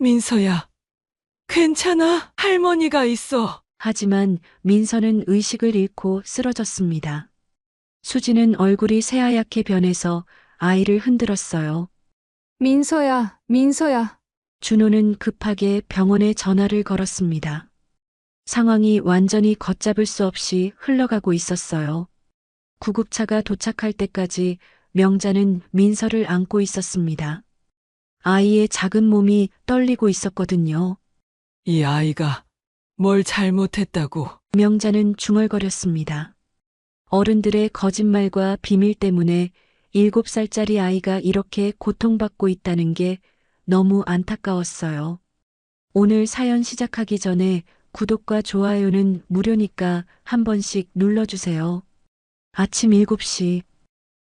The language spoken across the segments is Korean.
민서야, 괜찮아? 할머니가 있어. 하지만 민서는 의식을 잃고 쓰러졌습니다. 수지는 얼굴이 새하얗게 변해서 아이를 흔들었어요. 민서야, 민서야. 준호는 급하게 병원에 전화를 걸었습니다. 상황이 완전히 걷잡을 수 없이 흘러가고 있었어요. 구급차가 도착할 때까지 명자는 민서를 안고 있었습니다. 아이의 작은 몸이 떨리고 있었거든요. 이 아이가 뭘 잘못했다고. 명자는 중얼거렸습니다. 어른들의 거짓말과 비밀 때문에 7살짜리 아이가 이렇게 고통받고 있다는 게 너무 안타까웠어요. 오늘 사연 시작하기 전에 구독과 좋아요는 무료니까 한 번씩 눌러주세요. 아침 7시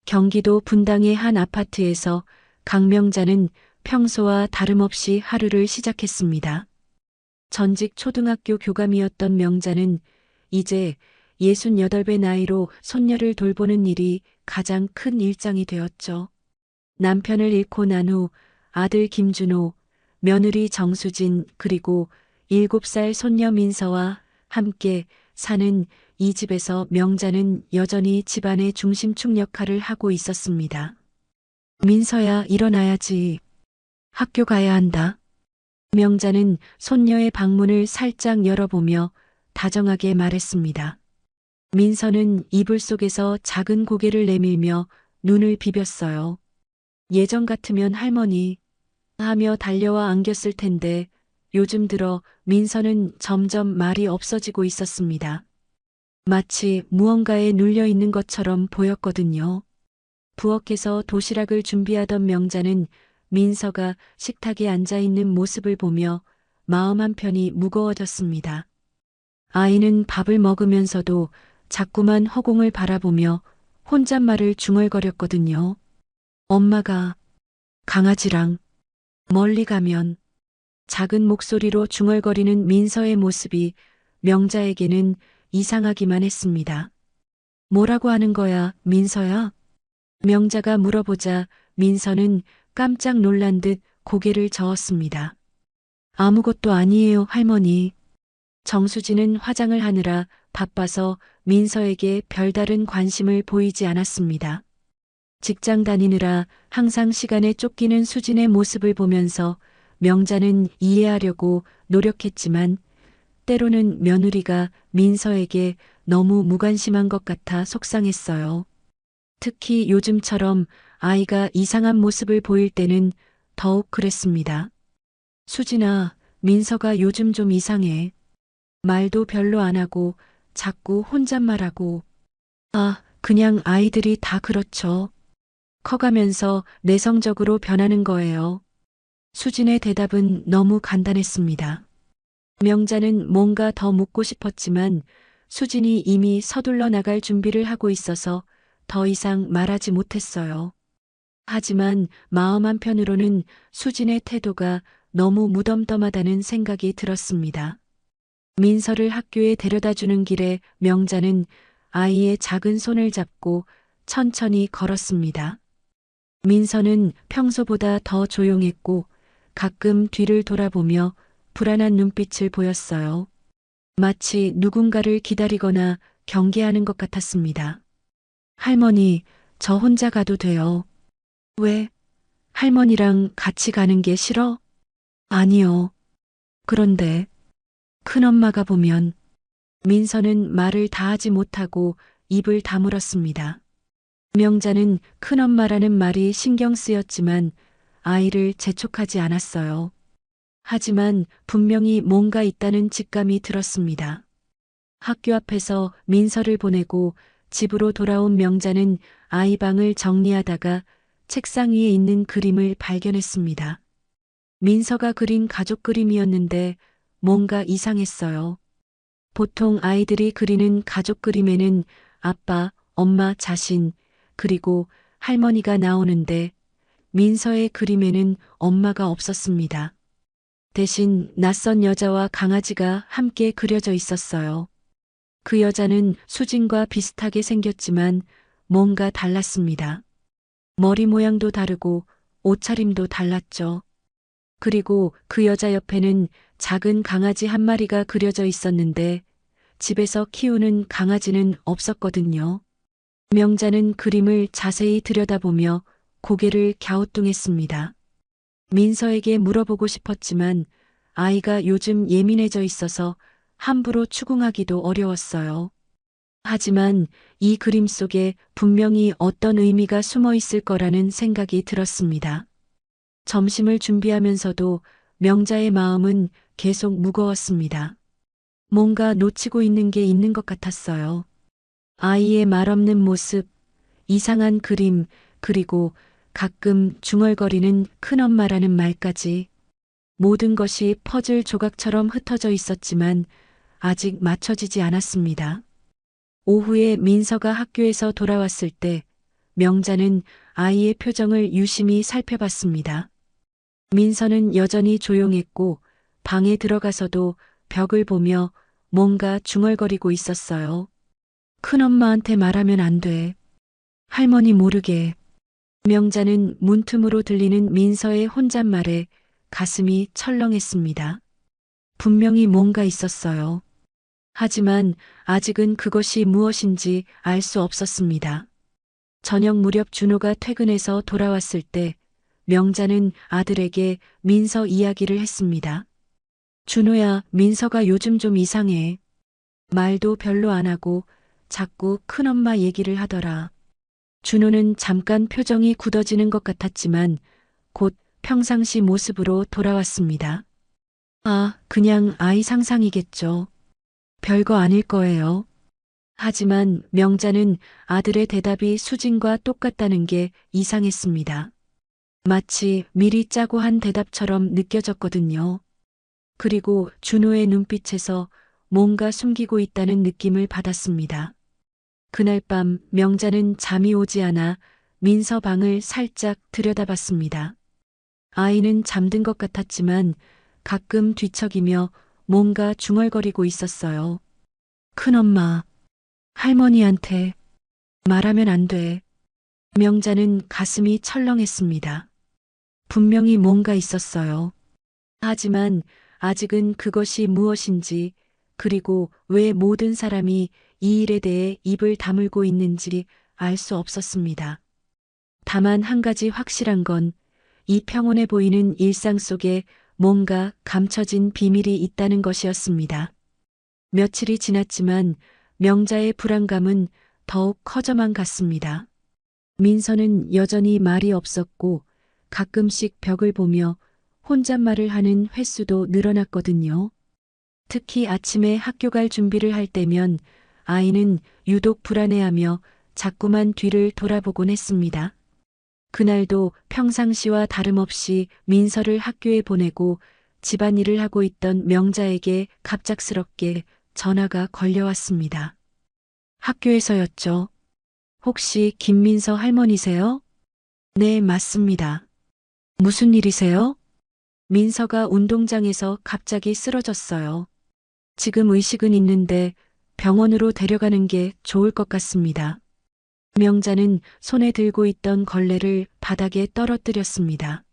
경기도 분당의 한 아파트에서 강명자는 평소와 다름없이 하루를 시작했습니다. 전직 초등학교 교감이었던 명자는 이제 68배 나이로 손녀를 돌보는 일이 가장 큰 일장이 되었죠. 남편을 잃고 난 후 아들 김준호, 며느리 정수진, 그리고 7살 손녀 민서와 함께 사는 이 집에서 명자는 여전히 집안의 중심축 역할을 하고 있었습니다. 민서야, 일어나야지. 학교 가야 한다. 명자는 손녀의 방문을 살짝 열어보며 다정하게 말했습니다. 민서는 이불 속에서 작은 고개를 내밀며 눈을 비볐어요. 예전 같으면 할머니 하며 달려와 안겼을 텐데 요즘 들어 민서는 점점 말이 없어지고 있었습니다. 마치 무언가에 눌려 있는 것처럼 보였거든요. 부엌에서 도시락을 준비하던 명자는 민서가 식탁에 앉아 있는 모습을 보며 마음 한편이 무거워졌습니다. 아이는 밥을 먹으면서도 자꾸만 허공을 바라보며 혼잣말을 중얼거렸거든요. 엄마가 강아지랑 멀리 가면 작은 목소리로 중얼거리는 민서의 모습이 명자에게는 이상하기만 했습니다. 뭐라고 하는 거야, 민서야? 명자가 물어보자 민서는 깜짝 놀란 듯 고개를 저었습니다. 아무것도 아니에요, 할머니. 정수진은 화장을 하느라 바빠서 민서에게 별다른 관심을 보이지 않았습니다. 직장 다니느라 항상 시간에 쫓기는 수진의 모습을 보면서 명자는 이해하려고 노력했지만 때로는 며느리가 민서에게 너무 무관심한 것 같아 속상했어요. 특히 요즘처럼 아이가 이상한 모습을 보일 때는 더욱 그랬습니다. 수진아, 민서가 요즘 좀 이상해. 말도 별로 안 하고 자꾸 혼잣말하고. 아, 그냥 아이들이 다 그렇죠. 커가면서 내성적으로 변하는 거예요. 수진의 대답은 너무 간단했습니다. 명자는 뭔가 더 묻고 싶었지만 수진이 이미 서둘러 나갈 준비를 하고 있어서 더 이상 말하지 못했어요. 하지만 마음 한편으로는 수진의 태도가 너무 무덤덤하다는 생각이 들었습니다. 민서를 학교에 데려다 주는 길에 명자는 아이의 작은 손을 잡고 천천히 걸었습니다. 민서는 평소보다 더 조용했고 가끔 뒤를 돌아보며 불안한 눈빛을 보였어요. 마치 누군가를 기다리거나 경계하는 것 같았습니다. 할머니, 저 혼자 가도 돼요. 왜? 할머니랑 같이 가는 게 싫어? 아니요. 그런데 큰엄마가 보면 민서는 말을 다 하지 못하고 입을 다물었습니다. 명자는 큰엄마라는 말이 신경 쓰였지만 아이를 재촉하지 않았어요. 하지만 분명히 뭔가 있다는 직감이 들었습니다. 학교 앞에서 민서를 보내고 집으로 돌아온 명자는 아이 방을 정리하다가 책상 위에 있는 그림을 발견했습니다. 민서가 그린 가족 그림이었는데 뭔가 이상했어요. 보통 아이들이 그리는 가족 그림에는 아빠, 엄마, 자신, 그리고 할머니가 나오는데 민서의 그림에는 엄마가 없었습니다. 대신 낯선 여자와 강아지가 함께 그려져 있었어요. 그 여자는 수진과 비슷하게 생겼지만 뭔가 달랐습니다. 머리 모양도 다르고 옷차림도 달랐죠. 그리고 그 여자 옆에는 작은 강아지 한 마리가 그려져 있었는데 집에서 키우는 강아지는 없었거든요. 명자는 그림을 자세히 들여다보며 고개를 갸우뚱했습니다. 민서에게 물어보고 싶었지만 아이가 요즘 예민해져 있어서 함부로 추궁하기도 어려웠어요. 하지만 이 그림 속에 분명히 어떤 의미가 숨어 있을 거라는 생각이 들었습니다. 점심을 준비하면서도 명자의 마음은 계속 무거웠습니다. 뭔가 놓치고 있는 게 있는 것 같았어요. 아이의 말없는 모습, 이상한 그림, 그리고 가끔 중얼거리는 큰엄마라는 말까지 모든 것이 퍼즐 조각처럼 흩어져 있었지만 아직 맞춰지지 않았습니다. 오후에 민서가 학교에서 돌아왔을 때 명자는 아이의 표정을 유심히 살펴봤습니다. 민서는 여전히 조용했고 방에 들어가서도 벽을 보며 뭔가 중얼거리고 있었어요. 큰엄마한테 말하면 안 돼. 할머니 모르게. 명자는 문틈으로 들리는 민서의 혼잣말에 가슴이 철렁했습니다. 분명히 뭔가 있었어요. 하지만 아직은 그것이 무엇인지 알 수 없었습니다. 저녁 무렵 준호가 퇴근해서 돌아왔을 때 명자는 아들에게 민서 이야기를 했습니다. 준호야, 민서가 요즘 좀 이상해. 말도 별로 안 하고 자꾸 큰엄마 얘기를 하더라. 준호는 잠깐 표정이 굳어지는 것 같았지만 곧 평상시 모습으로 돌아왔습니다. 아, 그냥 아이 상상이겠죠. 별거 아닐 거예요. 하지만 명자는 아들의 대답이 수진과 똑같다는 게 이상했습니다. 마치 미리 짜고 한 대답처럼 느껴졌거든요. 그리고 준호의 눈빛에서 뭔가 숨기고 있다는 느낌을 받았습니다. 그날 밤 명자는 잠이 오지 않아 민서 방을 살짝 들여다봤습니다. 아이는 잠든 것 같았지만 가끔 뒤척이며 뭔가 중얼거리고 있었어요. 큰엄마, 할머니한테 말하면 안 돼. 명자는 가슴이 철렁했습니다. 분명히 뭔가 있었어요. 하지만 아직은 그것이 무엇인지, 그리고 왜 모든 사람이 이 일에 대해 입을 다물고 있는지 알 수 없었습니다. 다만 한 가지 확실한 건 이 평온해 보이는 일상 속에 뭔가 감춰진 비밀이 있다는 것이었습니다. 며칠이 지났지만 명자의 불안감은 더욱 커져만 갔습니다. 민서는 여전히 말이 없었고 가끔씩 벽을 보며 혼잣말을 하는 횟수도 늘어났거든요. 특히 아침에 학교 갈 준비를 할 때면 아이는 유독 불안해하며 자꾸만 뒤를 돌아보곤 했습니다. 그날도 평상시와 다름없이 민서를 학교에 보내고 집안일을 하고 있던 명자에게 갑작스럽게 전화가 걸려왔습니다. 학교에서였죠. 혹시 김민서 할머니세요? 네, 맞습니다. 무슨 일이세요? 민서가 운동장에서 갑자기 쓰러졌어요. 지금 의식은 있는데 병원으로 데려가는 게 좋을 것 같습니다. 명자는 손에 들고 있던 걸레를 바닥에 떨어뜨렸습니다.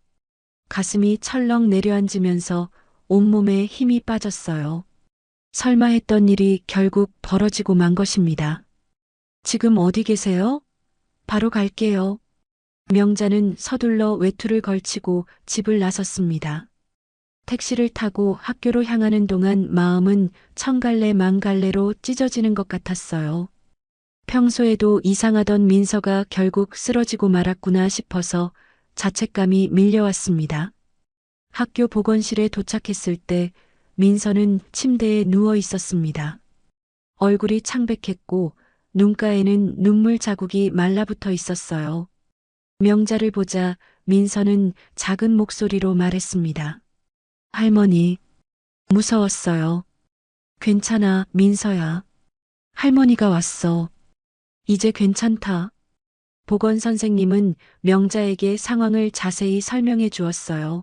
가슴이 철렁 내려앉으면서 온몸에 힘이 빠졌어요. 설마 했던 일이 결국 벌어지고 만 것입니다. 지금 어디 계세요? 바로 갈게요. 명자는 서둘러 외투를 걸치고 집을 나섰습니다. 택시를 타고 학교로 향하는 동안 마음은 천갈래 만갈래로 찢어지는 것 같았어요. 평소에도 이상하던 민서가 결국 쓰러지고 말았구나 싶어서 자책감이 밀려왔습니다. 학교 보건실에 도착했을 때 민서는 침대에 누워 있었습니다. 얼굴이 창백했고 눈가에는 눈물 자국이 말라붙어 있었어요. 명자를 보자 민서는 작은 목소리로 말했습니다. 할머니, 무서웠어요. 괜찮아, 민서야. 할머니가 왔어. 이제 괜찮다. 보건 선생님은 명자에게 상황을 자세히 설명해 주었어요.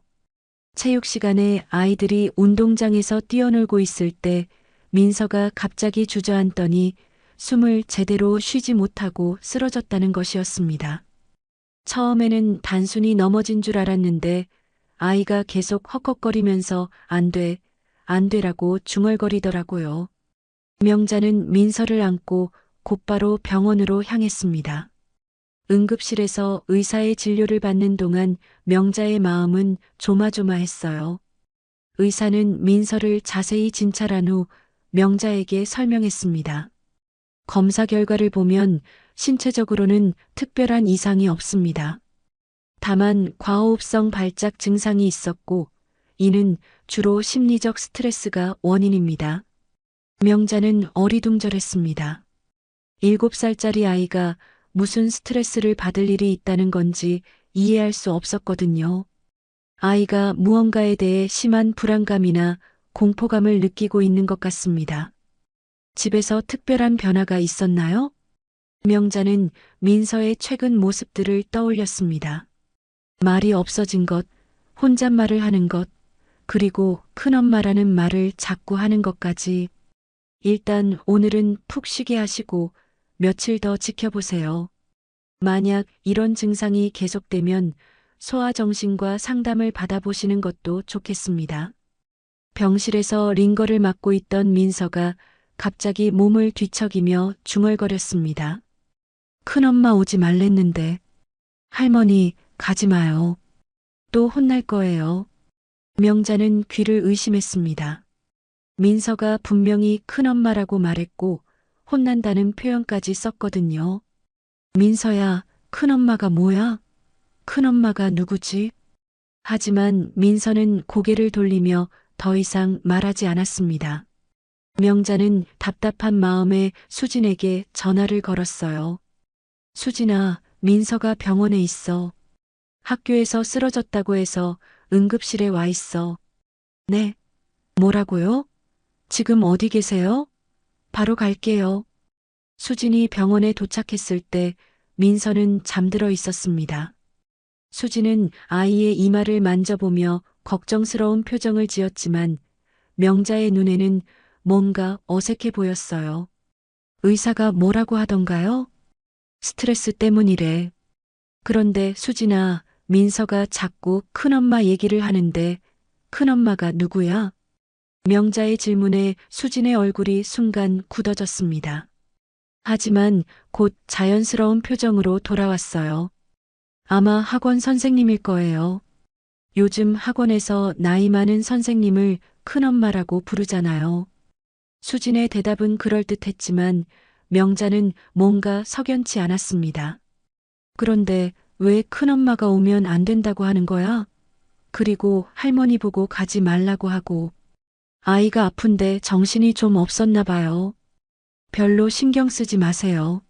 체육 시간에 아이들이 운동장에서 뛰어놀고 있을 때 민서가 갑자기 주저앉더니 숨을 제대로 쉬지 못하고 쓰러졌다는 것이었습니다. 처음에는 단순히 넘어진 줄 알았는데 아이가 계속 헉헉거리면서 안 돼, 안 되라고 중얼거리더라고요. 명자는 민서를 안고 곧바로 병원으로 향했습니다. 응급실에서 의사의 진료를 받는 동안 명자의 마음은 조마조마했어요. 의사는 민서를 자세히 진찰한 후 명자에게 설명했습니다. 검사 결과를 보면 신체적으로는 특별한 이상이 없습니다. 다만 과호흡성 발작 증상이 있었고 이는 주로 심리적 스트레스가 원인입니다. 명자는 어리둥절했습니다. 7살짜리 아이가 무슨 스트레스를 받을 일이 있다는 건지 이해할 수 없었거든요. 아이가 무언가에 대해 심한 불안감이나 공포감을 느끼고 있는 것 같습니다. 집에서 특별한 변화가 있었나요? 명자는 민서의 최근 모습들을 떠올렸습니다. 말이 없어진 것, 혼잣말을 하는 것, 그리고 큰엄마라는 말을 자꾸 하는 것까지. 일단 오늘은 푹 쉬게 하시고 며칠 더 지켜보세요. 만약 이런 증상이 계속되면 소아정신과 상담을 받아보시는 것도 좋겠습니다. 병실에서 링거를 맡고 있던 민서가 갑자기 몸을 뒤척이며 중얼거렸습니다. 큰엄마 오지 말랬는데. 할머니, 가지 마요. 또 혼날 거예요. 명자는 귀를 의심했습니다. 민서가 분명히 큰엄마라고 말했고 혼난다는 표현까지 썼거든요. 민서야, 큰엄마가 뭐야? 큰엄마가 누구지? 하지만 민서는 고개를 돌리며 더 이상 말하지 않았습니다. 명자는 답답한 마음에 수진에게 전화를 걸었어요. 수진아, 민서가 병원에 있어. 학교에서 쓰러졌다고 해서 응급실에 와 있어. 네. 뭐라고요? 지금 어디 계세요? 바로 갈게요. 수진이 병원에 도착했을 때 민서는 잠들어 있었습니다. 수진은 아이의 이마를 만져보며 걱정스러운 표정을 지었지만 명자의 눈에는 뭔가 어색해 보였어요. 의사가 뭐라고 하던가요? 스트레스 때문이래. 그런데 수진아, 민서가 자꾸 큰엄마 얘기를 하는데 큰엄마가 누구야? 명자의 질문에 수진의 얼굴이 순간 굳어졌습니다. 하지만 곧 자연스러운 표정으로 돌아왔어요. 아마 학원 선생님일 거예요. 요즘 학원에서 나이 많은 선생님을 큰엄마라고 부르잖아요. 수진의 대답은 그럴듯했지만 명자는 뭔가 석연치 않았습니다. 그런데 왜 큰엄마가 오면 안 된다고 하는 거야? 그리고 할머니 보고 가지 말라고 하고. 아이가 아픈데 정신이 좀 없었나 봐요. 별로 신경 쓰지 마세요.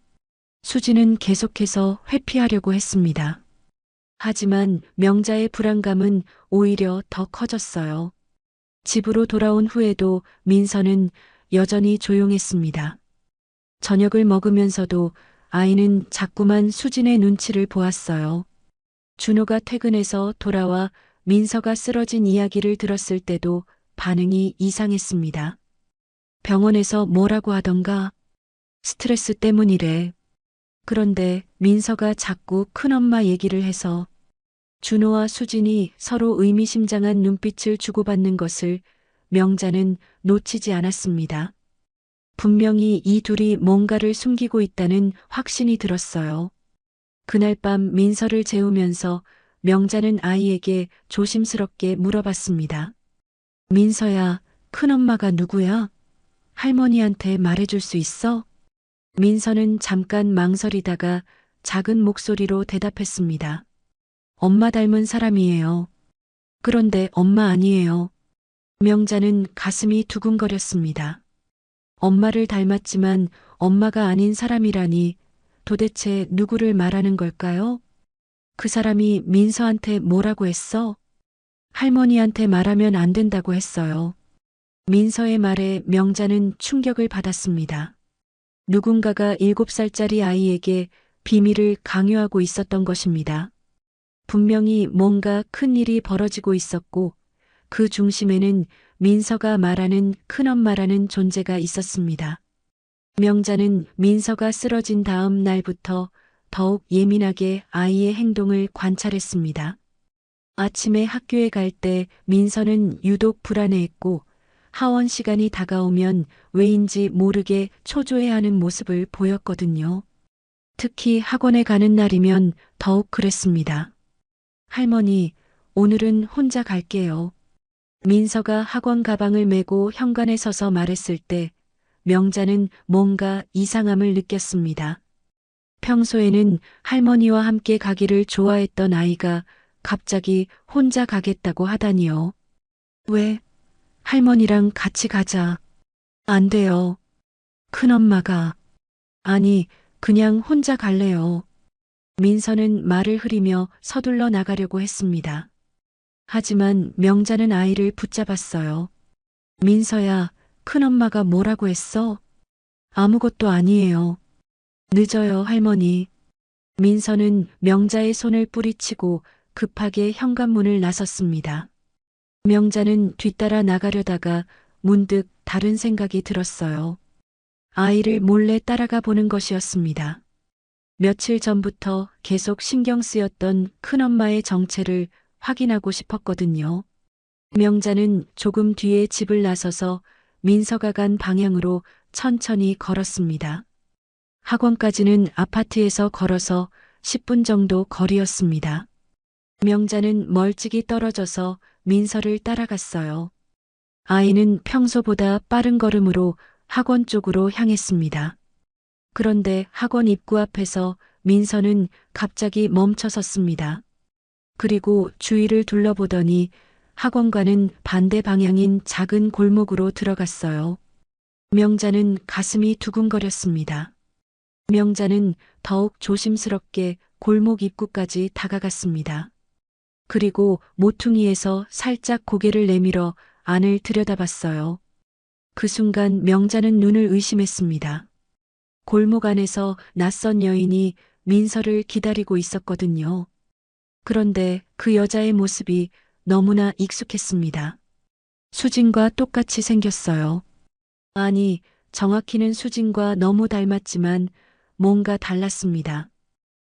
수진은 계속해서 회피하려고 했습니다. 하지만 명자의 불안감은 오히려 더 커졌어요. 집으로 돌아온 후에도 민서는 여전히 조용했습니다. 저녁을 먹으면서도 아이는 자꾸만 수진의 눈치를 보았어요. 준호가 퇴근해서 돌아와 민서가 쓰러진 이야기를 들었을 때도 반응이 이상했습니다. 병원에서 뭐라고 하던가? 스트레스 때문이래. 그런데 민서가 자꾸 큰엄마 얘기를 해서 준호와 수진이 서로 의미심장한 눈빛을 주고받는 것을 명자는 놓치지 않았습니다. 분명히 이 둘이 뭔가를 숨기고 있다는 확신이 들었어요. 그날 밤 민서를 재우면서 명자는 아이에게 조심스럽게 물어봤습니다. 민서야, 큰엄마가 누구야? 할머니한테 말해줄 수 있어? 민서는 잠깐 망설이다가 작은 목소리로 대답했습니다. 엄마 닮은 사람이에요. 그런데 엄마 아니에요. 명자는 가슴이 두근거렸습니다. 엄마를 닮았지만 엄마가 아닌 사람이라니 도대체 누구를 말하는 걸까요? 그 사람이 민서한테 뭐라고 했어? 할머니한테 말하면 안 된다고 했어요. 민서의 말에 명자는 충격을 받았습니다. 누군가가 7살짜리 아이에게 비밀을 강요하고 있었던 것입니다. 분명히 뭔가 큰 일이 벌어지고 있었고 그 중심에는 민서가 말하는 큰엄마라는 존재가 있었습니다. 명자는 민서가 쓰러진 다음 날부터 더욱 예민하게 아이의 행동을 관찰했습니다. 아침에 학교에 갈 때 민서는 유독 불안해했고 하원 시간이 다가오면 왜인지 모르게 초조해하는 모습을 보였거든요. 특히 학원에 가는 날이면 더욱 그랬습니다. 할머니, 오늘은 혼자 갈게요. 민서가 학원 가방을 메고 현관에 서서 말했을 때 명자는 뭔가 이상함을 느꼈습니다. 평소에는 할머니와 함께 가기를 좋아했던 아이가 갑자기 혼자 가겠다고 하다니요. 왜? 할머니랑 같이 가자. 안 돼요. 큰엄마가. 아니, 그냥 혼자 갈래요. 민서는 말을 흐리며 서둘러 나가려고 했습니다. 하지만 명자는 아이를 붙잡았어요. 민서야, 큰엄마가 뭐라고 했어? 아무것도 아니에요. 늦어요, 할머니. 민서는 명자의 손을 뿌리치고 급하게 현관문을 나섰습니다. 명자는 뒤따라 나가려다가 문득 다른 생각이 들었어요. 아이를 몰래 따라가 보는 것이었습니다. 며칠 전부터 계속 신경 쓰였던 큰엄마의 정체를 확인하고 싶었거든요. 명자는 조금 뒤에 집을 나서서 민서가 간 방향으로 천천히 걸었습니다. 학원까지는 아파트에서 걸어서 10분 정도 거리였습니다. 명자는 멀찍이 떨어져서 민서를 따라갔어요. 아이는 평소보다 빠른 걸음으로 학원 쪽으로 향했습니다. 그런데 학원 입구 앞에서 민서는 갑자기 멈춰 섰습니다. 그리고 주위를 둘러보더니 학원과는 반대 방향인 작은 골목으로 들어갔어요. 명자는 가슴이 두근거렸습니다. 명자는 더욱 조심스럽게 골목 입구까지 다가갔습니다. 그리고 모퉁이에서 살짝 고개를 내밀어 안을 들여다봤어요. 그 순간 명자는 눈을 의심했습니다. 골목 안에서 낯선 여인이 민서를 기다리고 있었거든요. 그런데 그 여자의 모습이 너무나 익숙했습니다. 수진과 똑같이 생겼어요. 아니, 정확히는 수진과 너무 닮았지만 뭔가 달랐습니다.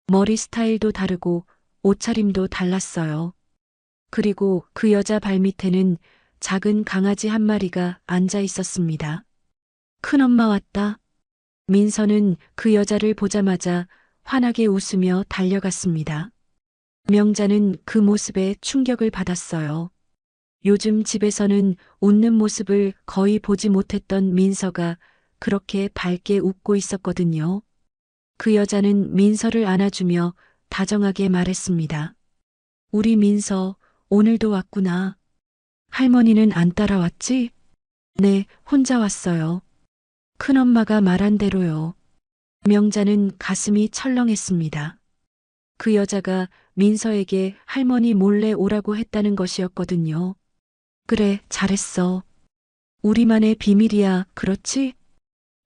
머리 스타일도 다르고 옷차림도 달랐어요. 그리고 그 여자 발밑에는 작은 강아지 한 마리가 앉아 있었습니다. 큰엄마 왔다. 민서는 그 여자를 보자마자 환하게 웃으며 달려갔습니다. 명자는 그 모습에 충격을 받았어요. 요즘 집에서는 웃는 모습을 거의 보지 못했던 민서가 그렇게 밝게 웃고 있었거든요. 그 여자는 민서를 안아주며 다정하게 말했습니다. 우리 민서, 오늘도 왔구나. 할머니는 안 따라왔지? 네, 혼자 왔어요. 큰엄마가 말한 대로요. 명자는 가슴이 철렁했습니다. 그 여자가 민서에게 할머니 몰래 오라고 했다는 것이었거든요. 그래, 잘했어. 우리만의 비밀이야, 그렇지?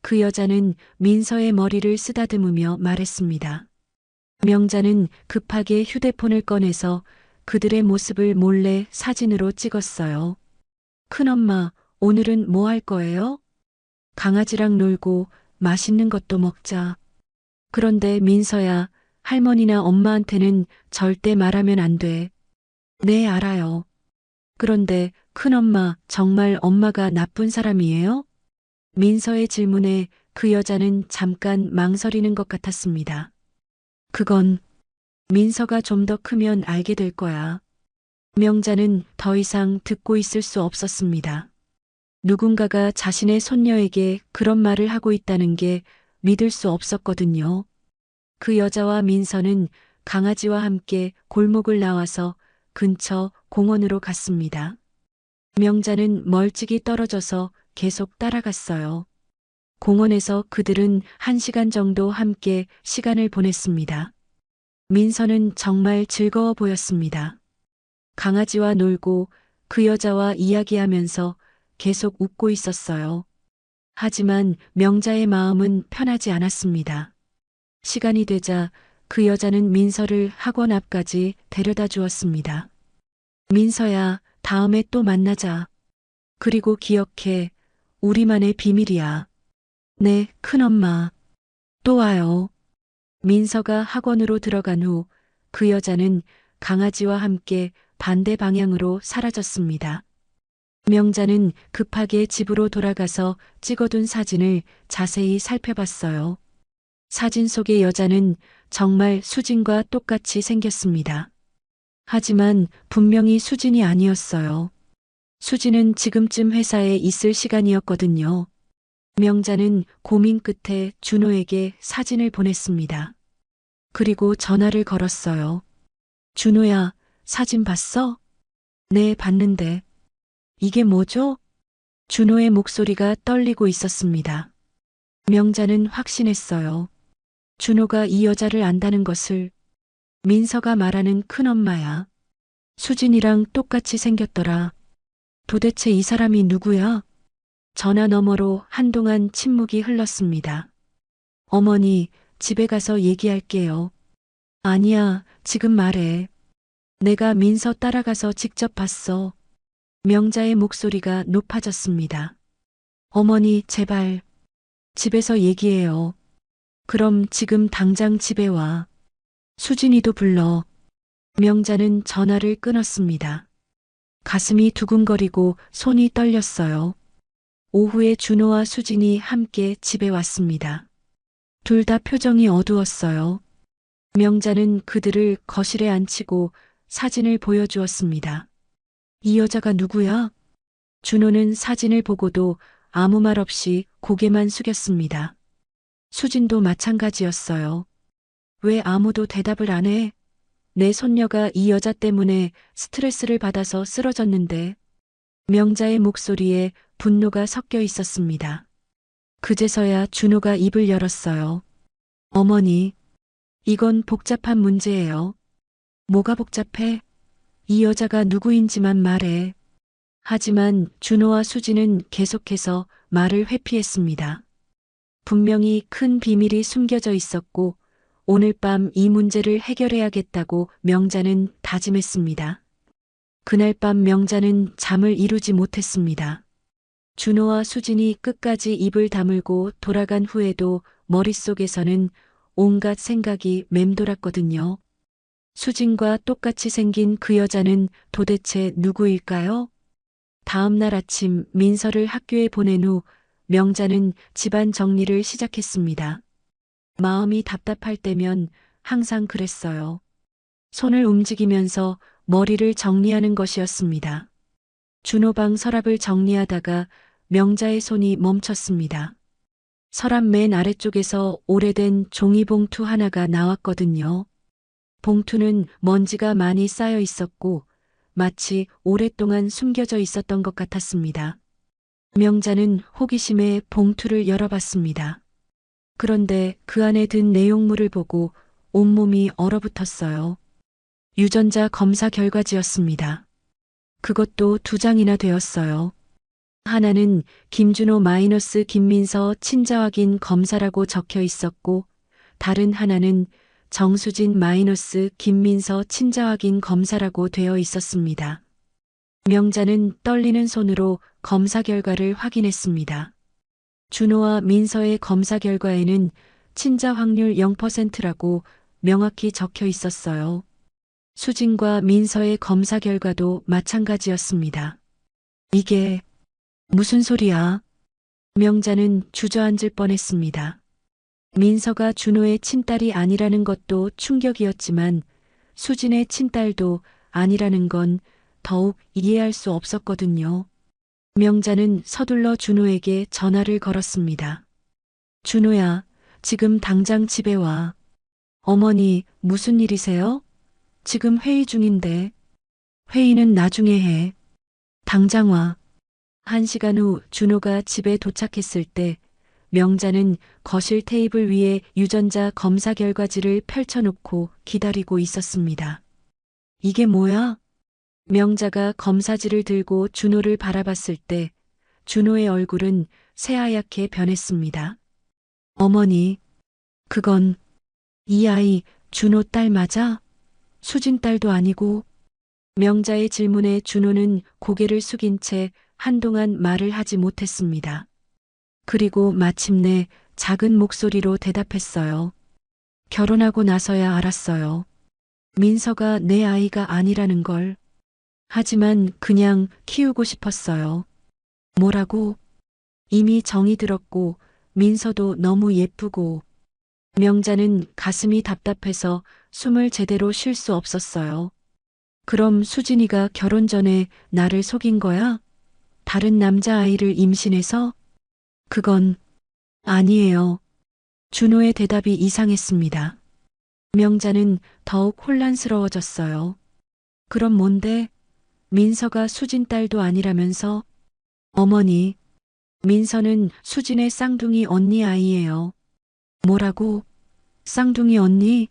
그 여자는 민서의 머리를 쓰다듬으며 말했습니다. 명자는 급하게 휴대폰을 꺼내서 그들의 모습을 몰래 사진으로 찍었어요. 큰엄마, 오늘은 뭐 할 거예요? 강아지랑 놀고 맛있는 것도 먹자. 그런데 민서야, 할머니나 엄마한테는 절대 말하면 안 돼. 네, 알아요. 그런데 큰엄마, 정말 엄마가 나쁜 사람이에요? 민서의 질문에 그 여자는 잠깐 망설이는 것 같았습니다. 그건 민서가 좀 더 크면 알게 될 거야. 명자는 더 이상 듣고 있을 수 없었습니다. 누군가가 자신의 손녀에게 그런 말을 하고 있다는 게 믿을 수 없었거든요. 그 여자와 민서는 강아지와 함께 골목을 나와서 근처 공원으로 갔습니다. 명자는 멀찍이 떨어져서 계속 따라갔어요. 공원에서 그들은 1시간 정도 함께 시간을 보냈습니다. 민서는 정말 즐거워 보였습니다. 강아지와 놀고 그 여자와 이야기하면서 계속 웃고 있었어요. 하지만 명자의 마음은 편하지 않았습니다. 시간이 되자 그 여자는 민서를 학원 앞까지 데려다 주었습니다. 민서야, 다음에 또 만나자. 그리고 기억해, 우리만의 비밀이야. 네, 큰엄마. 또 와요. 민서가 학원으로 들어간 후 그 여자는 강아지와 함께 반대 방향으로 사라졌습니다. 명자는 급하게 집으로 돌아가서 찍어둔 사진을 자세히 살펴봤어요. 사진 속의 여자는 정말 수진과 똑같이 생겼습니다. 하지만 분명히 수진이 아니었어요. 수진은 지금쯤 회사에 있을 시간이었거든요. 명자는 고민 끝에 준호에게 사진을 보냈습니다. 그리고 전화를 걸었어요. 준호야, 사진 봤어? 네, 봤는데. 이게 뭐죠? 준호의 목소리가 떨리고 있었습니다. 명자는 확신했어요. 준호가 이 여자를 안다는 것을. 민서가 말하는 큰엄마야. 수진이랑 똑같이 생겼더라. 도대체 이 사람이 누구야? 전화 너머로 한동안 침묵이 흘렀습니다. 어머니, 집에 가서 얘기할게요. 아니야, 지금 말해. 내가 민서 따라가서 직접 봤어. 명자의 목소리가 높아졌습니다. 어머니, 제발. 집에서 얘기해요. 그럼 지금 당장 집에 와. 수진이도 불러. 명자는 전화를 끊었습니다. 가슴이 두근거리고 손이 떨렸어요. 오후에 준호와 수진이 함께 집에 왔습니다. 둘 다 표정이 어두웠어요. 명자는 그들을 거실에 앉히고 사진을 보여주었습니다. 이 여자가 누구야? 준호는 사진을 보고도 아무 말 없이 고개만 숙였습니다. 수진도 마찬가지였어요. 왜 아무도 대답을 안 해? 내 손녀가 이 여자 때문에 스트레스를 받아서 쓰러졌는데. 명자의 목소리에 분노가 섞여 있었습니다. 그제서야 준호가 입을 열었어요. 어머니, 이건 복잡한 문제예요. 뭐가 복잡해? 이 여자가 누구인지만 말해. 하지만 준호와 수진은 계속해서 말을 회피했습니다. 분명히 큰 비밀이 숨겨져 있었고 오늘 밤 이 문제를 해결해야겠다고 명자는 다짐했습니다. 그날 밤 명자는 잠을 이루지 못했습니다. 준호와 수진이 끝까지 입을 다물고 돌아간 후에도 머릿속에서는 온갖 생각이 맴돌았거든요. 수진과 똑같이 생긴 그 여자는 도대체 누구일까요? 다음 날 아침 민서를 학교에 보낸 후 명자는 집안 정리를 시작했습니다. 마음이 답답할 때면 항상 그랬어요. 손을 움직이면서 머리를 정리하는 것이었습니다. 준호방 서랍을 정리하다가 명자의 손이 멈췄습니다. 서랍 맨 아래쪽에서 오래된 종이봉투 하나가 나왔거든요. 봉투는 먼지가 많이 쌓여 있었고 마치 오랫동안 숨겨져 있었던 것 같았습니다. 명자는 호기심에 봉투를 열어봤습니다. 그런데 그 안에 든 내용물을 보고 온몸이 얼어붙었어요. 유전자 검사 결과지였습니다. 그것도 2장이나 되었어요. 하나는 김준호 마이너스 김민서 친자 확인 검사라고 적혀 있었고 다른 하나는 정수진 마이너스 김민서 친자 확인 검사라고 되어 있었습니다. 명자는 떨리는 손으로 검사 결과를 확인했습니다. 준호와 민서의 검사 결과에는 친자 확률 0%라고 명확히 적혀 있었어요. 수진과 민서의 검사 결과도 마찬가지였습니다. 이게 무슨 소리야? 명자는 주저앉을 뻔했습니다. 민서가 준호의 친딸이 아니라는 것도 충격이었지만 수진의 친딸도 아니라는 건 더욱 이해할 수 없었거든요. 명자는 서둘러 준호에게 전화를 걸었습니다. 준호야, 지금 당장 집에 와. 어머니, 무슨 일이세요? 지금 회의 중인데. 회의는 나중에 해. 당장 와. 1시간 후 준호가 집에 도착했을 때 명자는 거실 테이블 위에 유전자 검사 결과지를 펼쳐놓고 기다리고 있었습니다. 이게 뭐야? 명자가 검사지를 들고 준호를 바라봤을 때 준호의 얼굴은 새하얗게 변했습니다. 어머니, 그건 이 아이 준호 딸 맞아? 수진 딸도 아니고. 명자의 질문에 준호는 고개를 숙인 채 한동안 말을 하지 못했습니다. 그리고 마침내 작은 목소리로 대답했어요. 결혼하고 나서야 알았어요. 민서가 내 아이가 아니라는 걸. 하지만 그냥 키우고 싶었어요. 뭐라고? 이미 정이 들었고 민서도 너무 예쁘고 명자는 가슴이 답답해서 숨을 제대로 쉴 수 없었어요. 그럼 수진이가 결혼 전에 나를 속인 거야? 다른 남자아이를 임신해서? 그건 아니에요. 준호의 대답이 이상했습니다. 명자는 더욱 혼란스러워졌어요. 그럼 뭔데? 민서가 수진 딸도 아니라면서? 어머니, 민서는 수진의 쌍둥이 언니 아이예요. 뭐라고? 쌍둥이 언니?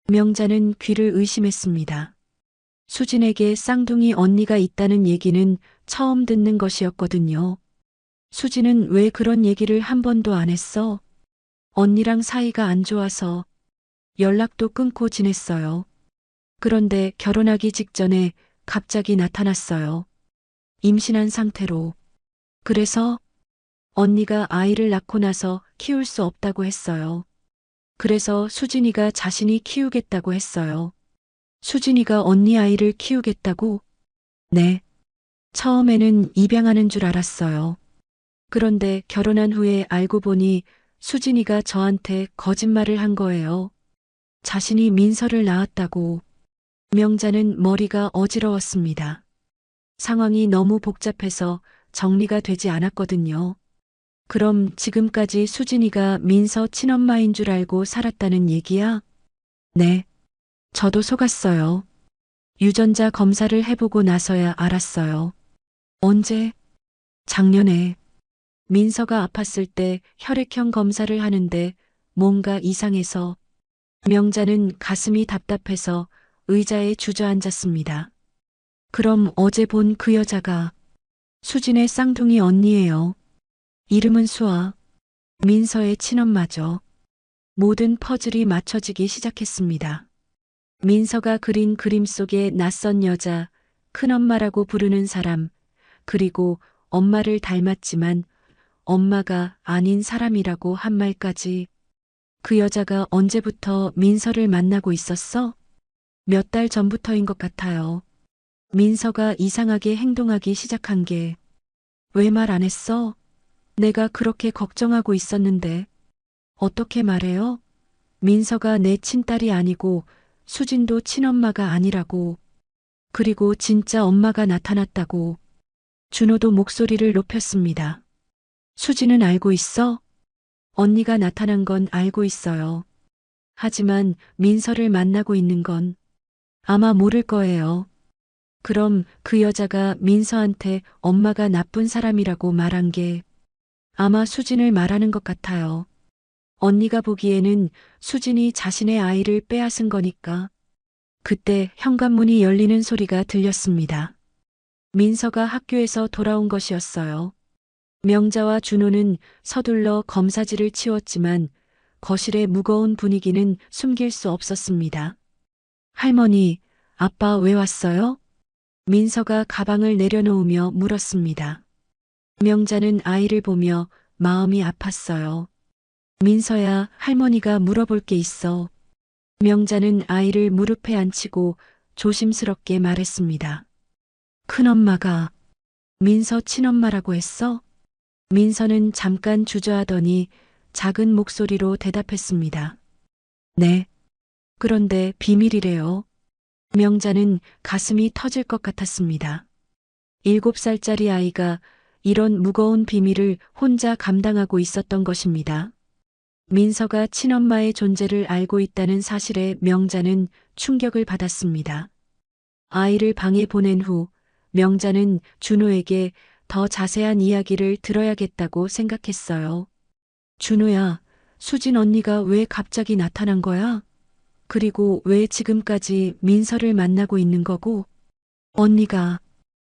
명자는 귀를 의심했습니다. 수진에게 쌍둥이 언니가 있다는 얘기는 처음 듣는 것이었거든요. 수진은 왜 그런 얘기를 한 번도 안 했어? 언니랑 사이가 안 좋아서 연락도 끊고 지냈어요. 그런데 결혼하기 직전에 갑자기 나타났어요. 임신한 상태로. 그래서 언니가 아이를 낳고 나서 키울 수 없다고 했어요. 그래서 수진이가 자신이 키우겠다고 했어요. 수진이가 언니 아이를 키우겠다고? 네. 처음에는 입양하는 줄 알았어요. 그런데 결혼한 후에 알고 보니 수진이가 저한테 거짓말을 한 거예요. 자신이 민서를 낳았다고. 명자는 머리가 어지러웠습니다. 상황이 너무 복잡해서 정리가 되지 않았거든요. 그럼 지금까지 수진이가 민서 친엄마인 줄 알고 살았다는 얘기야? 네. 저도 속았어요. 유전자 검사를 해보고 나서야 알았어요. 언제? 작년에. 민서가 아팠을 때 혈액형 검사를 하는데 뭔가 이상해서 명자는 가슴이 답답해서 의자에 주저앉았습니다. 그럼 어제 본 그 여자가 수진의 쌍둥이 언니예요. 이름은 수아. 민서의 친엄마죠. 모든 퍼즐이 맞춰지기 시작했습니다. 민서가 그린 그림 속의 낯선 여자, 큰엄마라고 부르는 사람, 그리고 엄마를 닮았지만 엄마가 아닌 사람이라고 한 말까지. 그 여자가 언제부터 민서를 만나고 있었어? 몇 달 전부터인 것 같아요. 민서가 이상하게 행동하기 시작한 게. 왜 말 안 했어? 내가 그렇게 걱정하고 있었는데. 어떻게 말해요? 민서가 내 친딸이 아니고 수진도 친엄마가 아니라고. 그리고 진짜 엄마가 나타났다고. 준호도 목소리를 높였습니다. 수진은 알고 있어? 언니가 나타난 건 알고 있어요. 하지만 민서를 만나고 있는 건 아마 모를 거예요. 그럼 그 여자가 민서한테 엄마가 나쁜 사람이라고 말한 게 아마 수진을 말하는 것 같아요. 언니가 보기에는 수진이 자신의 아이를 빼앗은 거니까. 그때 현관문이 열리는 소리가 들렸습니다. 민서가 학교에서 돌아온 것이었어요. 명자와 준호는 서둘러 검사지를 치웠지만 거실의 무거운 분위기는 숨길 수 없었습니다. 할머니, 아빠 왜 왔어요? 민서가 가방을 내려놓으며 물었습니다. 명자는 아이를 보며 마음이 아팠어요. 민서야, 할머니가 물어볼 게 있어. 명자는 아이를 무릎에 앉히고 조심스럽게 말했습니다. 큰엄마가 민서 친엄마라고 했어? 민서는 잠깐 주저하더니 작은 목소리로 대답했습니다. 네. 그런데 비밀이래요. 명자는 가슴이 터질 것 같았습니다. 7살짜리 아이가 이런 무거운 비밀을 혼자 감당하고 있었던 것입니다. 민서가 친엄마의 존재를 알고 있다는 사실에 명자는 충격을 받았습니다. 아이를 방에 보낸 후 명자는 준호에게 더 자세한 이야기를 들어야겠다고 생각했어요. 준호야, 수진 언니가 왜 갑자기 나타난 거야? 그리고 왜 지금까지 민서를 만나고 있는 거고? 언니가,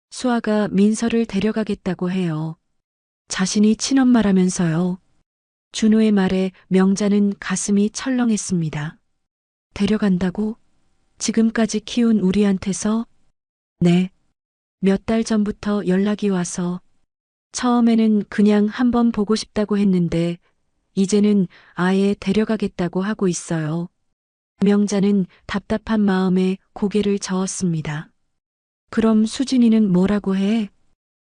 수아가 민서를 데려가겠다고 해요. 자신이 친엄마라면서요. 준호의 말에 명자는 가슴이 철렁했습니다. 데려간다고? 지금까지 키운 우리한테서? 네. 몇 달 전부터 연락이 와서 처음에는 그냥 한번 보고 싶다고 했는데 이제는 아예 데려가겠다고 하고 있어요. 명자는 답답한 마음에 고개를 저었습니다. 그럼 수진이는 뭐라고 해?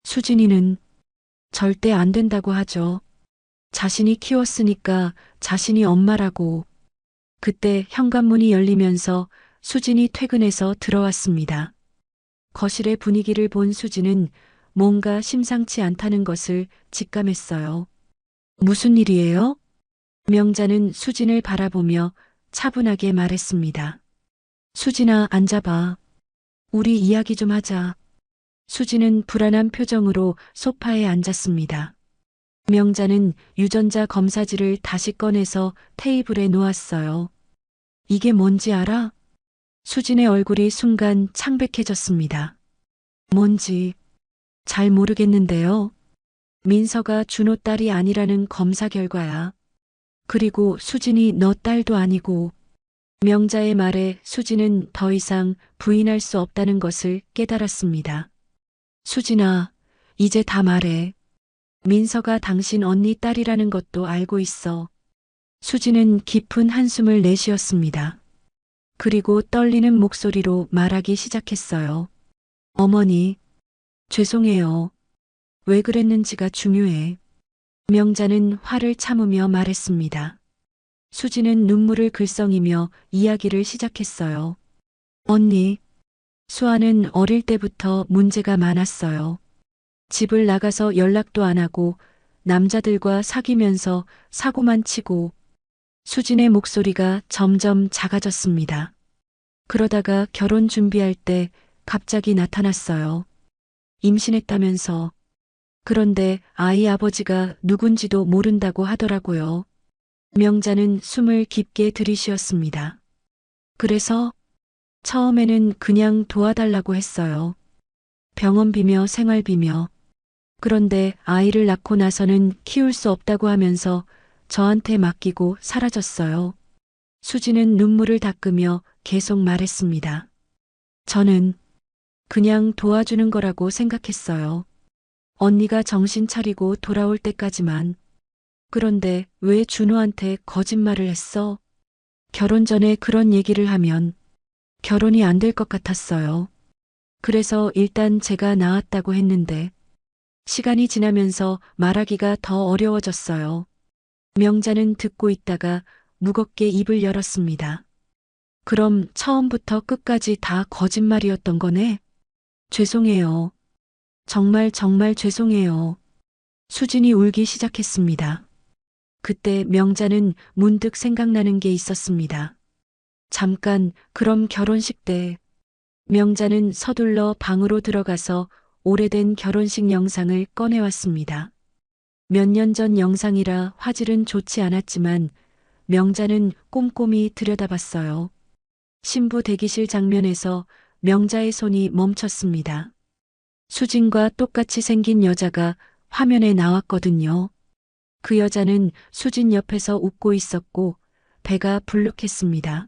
수진이는 절대 안 된다고 하죠. 자신이 키웠으니까 자신이 엄마라고. 그때 현관문이 열리면서 수진이 퇴근해서 들어왔습니다. 거실의 분위기를 본 수진은 뭔가 심상치 않다는 것을 직감했어요. 무슨 일이에요? 명자는 수진을 바라보며 차분하게 말했습니다. 수진아, 앉아봐. 우리 이야기 좀 하자. 수진은 불안한 표정으로 소파에 앉았습니다. 명자는 유전자 검사지를 다시 꺼내서 테이블에 놓았어요. 이게 뭔지 알아? 수진의 얼굴이 순간 창백해졌습니다. 뭔지 잘 모르겠는데요. 민서가 준호 딸이 아니라는 검사 결과야. 그리고 수진이 너 딸도 아니고. 명자의 말에 수진은 더 이상 부인할 수 없다는 것을 깨달았습니다. 수진아, 이제 다 말해. 민서가 당신 언니 딸이라는 것도 알고 있어. 수진은 깊은 한숨을 내쉬었습니다. 그리고 떨리는 목소리로 말하기 시작했어요. 어머니, 죄송해요. 왜 그랬는지가 중요해. 명자는 화를 참으며 말했습니다. 수진은 눈물을 글썽이며 이야기를 시작했어요. 언니, 수아는 어릴 때부터 문제가 많았어요. 집을 나가서 연락도 안 하고 남자들과 사귀면서 사고만 치고. 수진의 목소리가 점점 작아졌습니다. 그러다가 결혼 준비할 때 갑자기 나타났어요. 임신했다면서. 그런데 아이 아버지가 누군지도 모른다고 하더라고요. 명자는 숨을 깊게 들이쉬었습니다. 그래서 처음에는 그냥 도와달라고 했어요. 병원비며 생활비며. 그런데 아이를 낳고 나서는 키울 수 없다고 하면서 저한테 맡기고 사라졌어요. 수지는 눈물을 닦으며 계속 말했습니다. 저는 그냥 도와주는 거라고 생각했어요. 언니가 정신 차리고 돌아올 때까지만. 그런데 왜 준호한테 거짓말을 했어? 결혼 전에 그런 얘기를 하면 결혼이 안 될 것 같았어요. 그래서 일단 제가 나왔다고 했는데 시간이 지나면서 말하기가 더 어려워졌어요. 명자는 듣고 있다가 무겁게 입을 열었습니다. 그럼 처음부터 끝까지 다 거짓말이었던 거네? 죄송해요. 정말 죄송해요. 수진이 울기 시작했습니다. 그때 명자는 문득 생각나는 게 있었습니다. 잠깐, 그럼 결혼식 때. 명자는 서둘러 방으로 들어가서 오래된 결혼식 영상을 꺼내왔습니다. 몇 년 전 영상이라 화질은 좋지 않았지만 명자는 꼼꼼히 들여다봤어요. 신부 대기실 장면에서 명자의 손이 멈췄습니다. 수진과 똑같이 생긴 여자가 화면에 나왔거든요. 그 여자는 수진 옆에서 웃고 있었고 배가 불룩했습니다.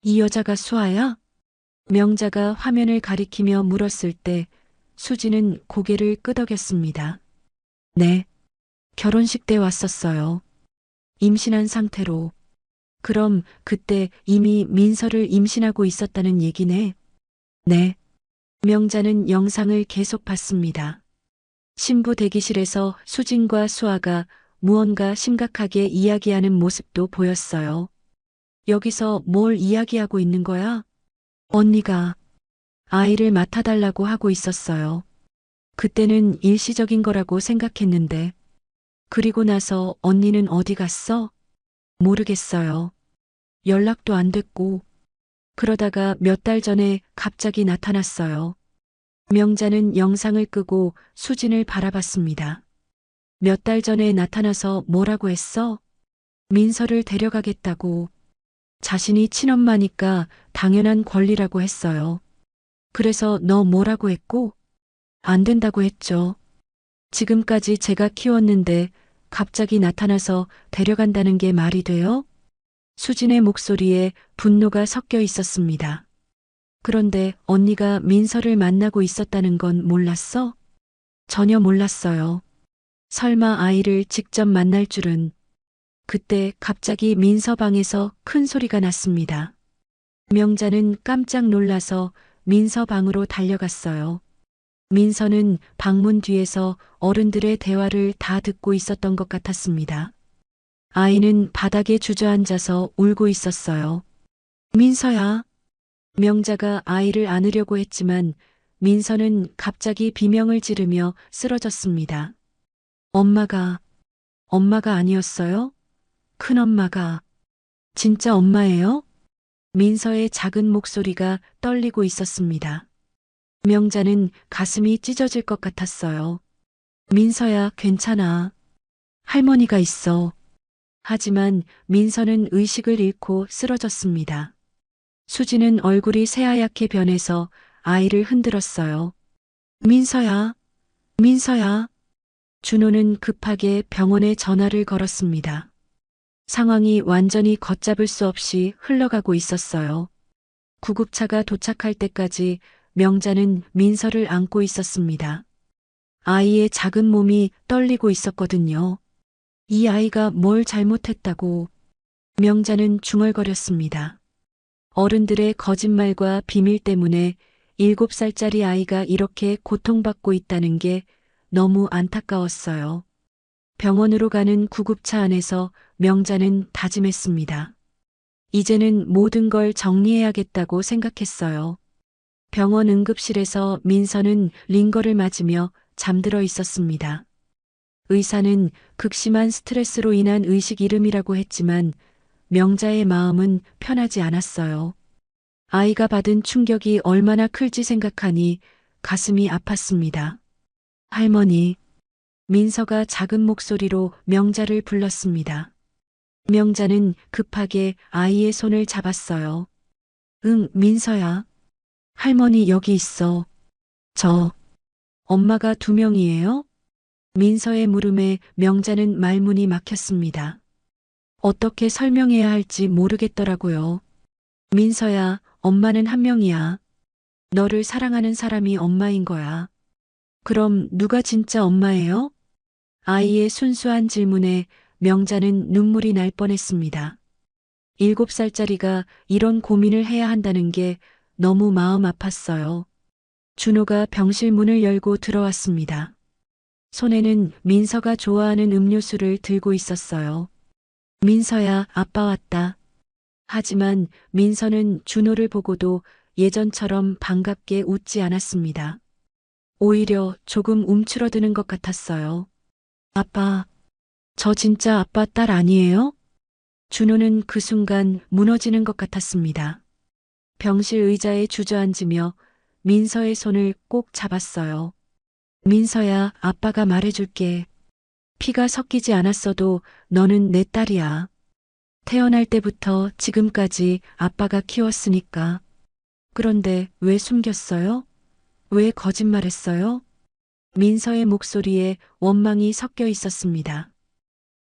이 여자가 수아야? 명자가 화면을 가리키며 물었을 때 수진은 고개를 끄덕였습니다. 네. 결혼식 때 왔었어요. 임신한 상태로. 그럼 그때 이미 민서를 임신하고 있었다는 얘기네. 네. 명자는 영상을 계속 봤습니다. 신부 대기실에서 수진과 수아가 무언가 심각하게 이야기하는 모습도 보였어요. 여기서 뭘 이야기하고 있는 거야? 언니가 아이를 맡아달라고 하고 있었어요. 그때는 일시적인 거라고 생각했는데. 그리고 나서 언니는 어디 갔어? 모르겠어요. 연락도 안 됐고. 그러다가 몇 달 전에 갑자기 나타났어요. 명자는 영상을 끄고 수진을 바라봤습니다. 몇 달 전에 나타나서 뭐라고 했어? 민서를 데려가겠다고. 자신이 친엄마니까 당연한 권리라고 했어요. 그래서 너 뭐라고 했고? 안 된다고 했죠. 지금까지 제가 키웠는데 갑자기 나타나서 데려간다는 게 말이 돼요? 수진의 목소리에 분노가 섞여 있었습니다. 그런데 언니가 민서를 만나고 있었다는 건 몰랐어? 전혀 몰랐어요. 설마 아이를 직접 만날 줄은. 그때 갑자기 민서 방에서 큰 소리가 났습니다. 명자는 깜짝 놀라서 민서 방으로 달려갔어요. 민서는 방문 뒤에서 어른들의 대화를 다 듣고 있었던 것 같았습니다. 아이는 바닥에 주저앉아서 울고 있었어요. 민서야. 명자가 아이를 안으려고 했지만 민서는 갑자기 비명을 지르며 쓰러졌습니다. 엄마가 아니었어요? 큰엄마가 진짜 엄마예요? 민서의 작은 목소리가 떨리고 있었습니다. 명자는 가슴이 찢어질 것 같았어요. 민서야, 괜찮아. 할머니가 있어. 하지만 민서는 의식을 잃고 쓰러졌습니다. 수지는 얼굴이 새하얗게 변해서 아이를 흔들었어요. 민서야, 민서야. 준호는 급하게 병원에 전화를 걸었습니다. 상황이 완전히 걷잡을 수 없이 흘러가고 있었어요. 구급차가 도착할 때까지 명자는 민서를 안고 있었습니다. 아이의 작은 몸이 떨리고 있었거든요. 이 아이가 뭘 잘못했다고 명자는 중얼거렸습니다. 어른들의 거짓말과 비밀 때문에 7살짜리 아이가 이렇게 고통받고 있다는 게 너무 안타까웠어요. 병원으로 가는 구급차 안에서 명자는 다짐했습니다. 이제는 모든 걸 정리해야겠다고 생각했어요. 병원 응급실에서 민서는 링거를 맞으며 잠들어 있었습니다. 의사는 극심한 스트레스로 인한 의식 잃음이라고 했지만 명자의 마음은 편하지 않았어요. 아이가 받은 충격이 얼마나 클지 생각하니 가슴이 아팠습니다. 할머니, 민서가 작은 목소리로 명자를 불렀습니다. 명자는 급하게 아이의 손을 잡았어요. 응, 민서야. 할머니 여기 있어. 엄마가 2명이에요? 민서의 물음에 명자는 말문이 막혔습니다. 어떻게 설명해야 할지 모르겠더라고요. 민서야, 엄마는 1명이야. 너를 사랑하는 사람이 엄마인 거야. 그럼 누가 진짜 엄마예요? 아이의 순수한 질문에 명자는 눈물이 날 뻔했습니다. 7살짜리가 이런 고민을 해야 한다는 게 너무 마음 아팠어요. 준호가 병실 문을 열고 들어왔습니다. 손에는 민서가 좋아하는 음료수를 들고 있었어요. 민서야, 아빠 왔다. 하지만 민서는 준호를 보고도 예전처럼 반갑게 웃지 않았습니다. 오히려 조금 움츠러드는 것 같았어요. 아빠, 저 진짜 아빠 딸 아니에요? 준호는 그 순간 무너지는 것 같았습니다. 병실 의자에 주저앉으며 민서의 손을 꼭 잡았어요. 민서야, 아빠가 말해줄게. 피가 섞이지 않았어도 너는 내 딸이야. 태어날 때부터 지금까지 아빠가 키웠으니까. 그런데 왜 숨겼어요? 왜 거짓말했어요? 민서의 목소리에 원망이 섞여 있었습니다.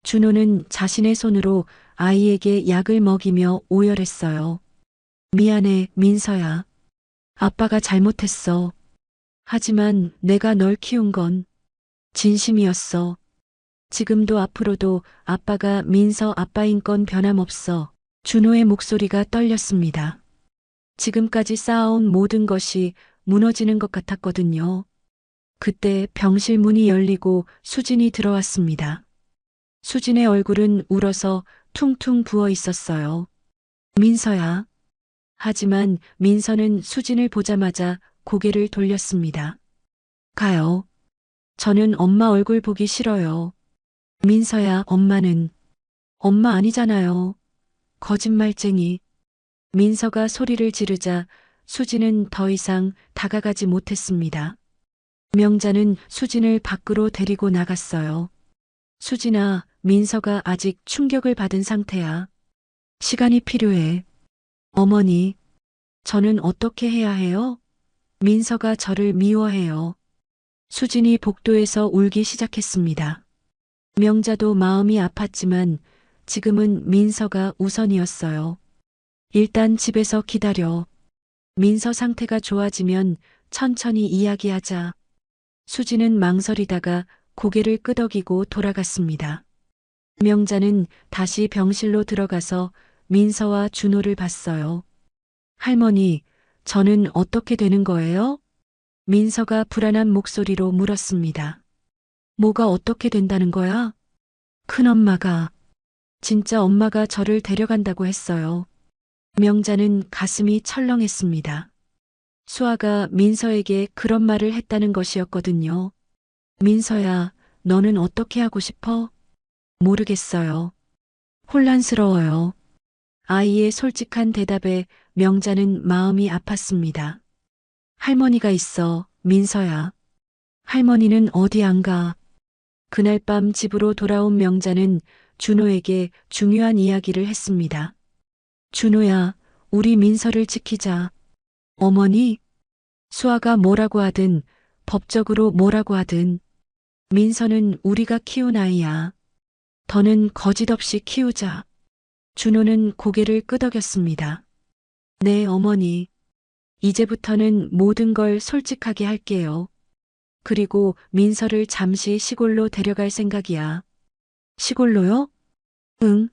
준호는 자신의 손으로 아이에게 약을 먹이며 오열했어요. 미안해, 민서야. 아빠가 잘못했어. 하지만 내가 널 키운 건 진심이었어. 지금도 앞으로도 아빠가 민서 아빠인 건 변함없어. 준호의 목소리가 떨렸습니다. 지금까지 쌓아온 모든 것이 무너지는 것 같았거든요. 그때 병실 문이 열리고 수진이 들어왔습니다. 수진의 얼굴은 울어서 퉁퉁 부어 있었어요. 민서야. 하지만 민서는 수진을 보자마자 고개를 돌렸습니다. 가요. 저는 엄마 얼굴 보기 싫어요. 민서야, 엄마는 엄마 아니잖아요. 거짓말쟁이. 민서가 소리를 지르자 수진은 더 이상 다가가지 못했습니다. 명자는 수진을 밖으로 데리고 나갔어요. 수진아, 민서가 아직 충격을 받은 상태야. 시간이 필요해. 어머니, 저는 어떻게 해야 해요? 민서가 저를 미워해요. 수진이 복도에서 울기 시작했습니다. 명자도 마음이 아팠지만 지금은 민서가 우선이었어요. 일단 집에서 기다려. 민서 상태가 좋아지면 천천히 이야기하자. 수진은 망설이다가 고개를 끄덕이고 돌아갔습니다. 명자는 다시 병실로 들어가서 민서와 준호를 봤어요. 할머니, 저는 어떻게 되는 거예요? 민서가 불안한 목소리로 물었습니다. 뭐가 어떻게 된다는 거야? 큰엄마가, 진짜 엄마가 저를 데려간다고 했어요. 명자는 가슴이 철렁했습니다. 수아가 민서에게 그런 말을 했다는 것이었거든요. 민서야, 너는 어떻게 하고 싶어? 모르겠어요. 혼란스러워요. 아이의 솔직한 대답에 명자는 마음이 아팠습니다. 할머니가 있어, 민서야. 할머니는 어디 안 가? 그날 밤 집으로 돌아온 명자는 준호에게 중요한 이야기를 했습니다. 준호야, 우리 민서를 지키자. 어머니, 수아가 뭐라고 하든, 법적으로 뭐라고 하든, 민서는 우리가 키운 아이야. 더는 거짓 없이 키우자. 준호는 고개를 끄덕였습니다. 네, 어머니. 이제부터는 모든 걸 솔직하게 할게요. 그리고 민서를 잠시 시골로 데려갈 생각이야. 시골로요? 응.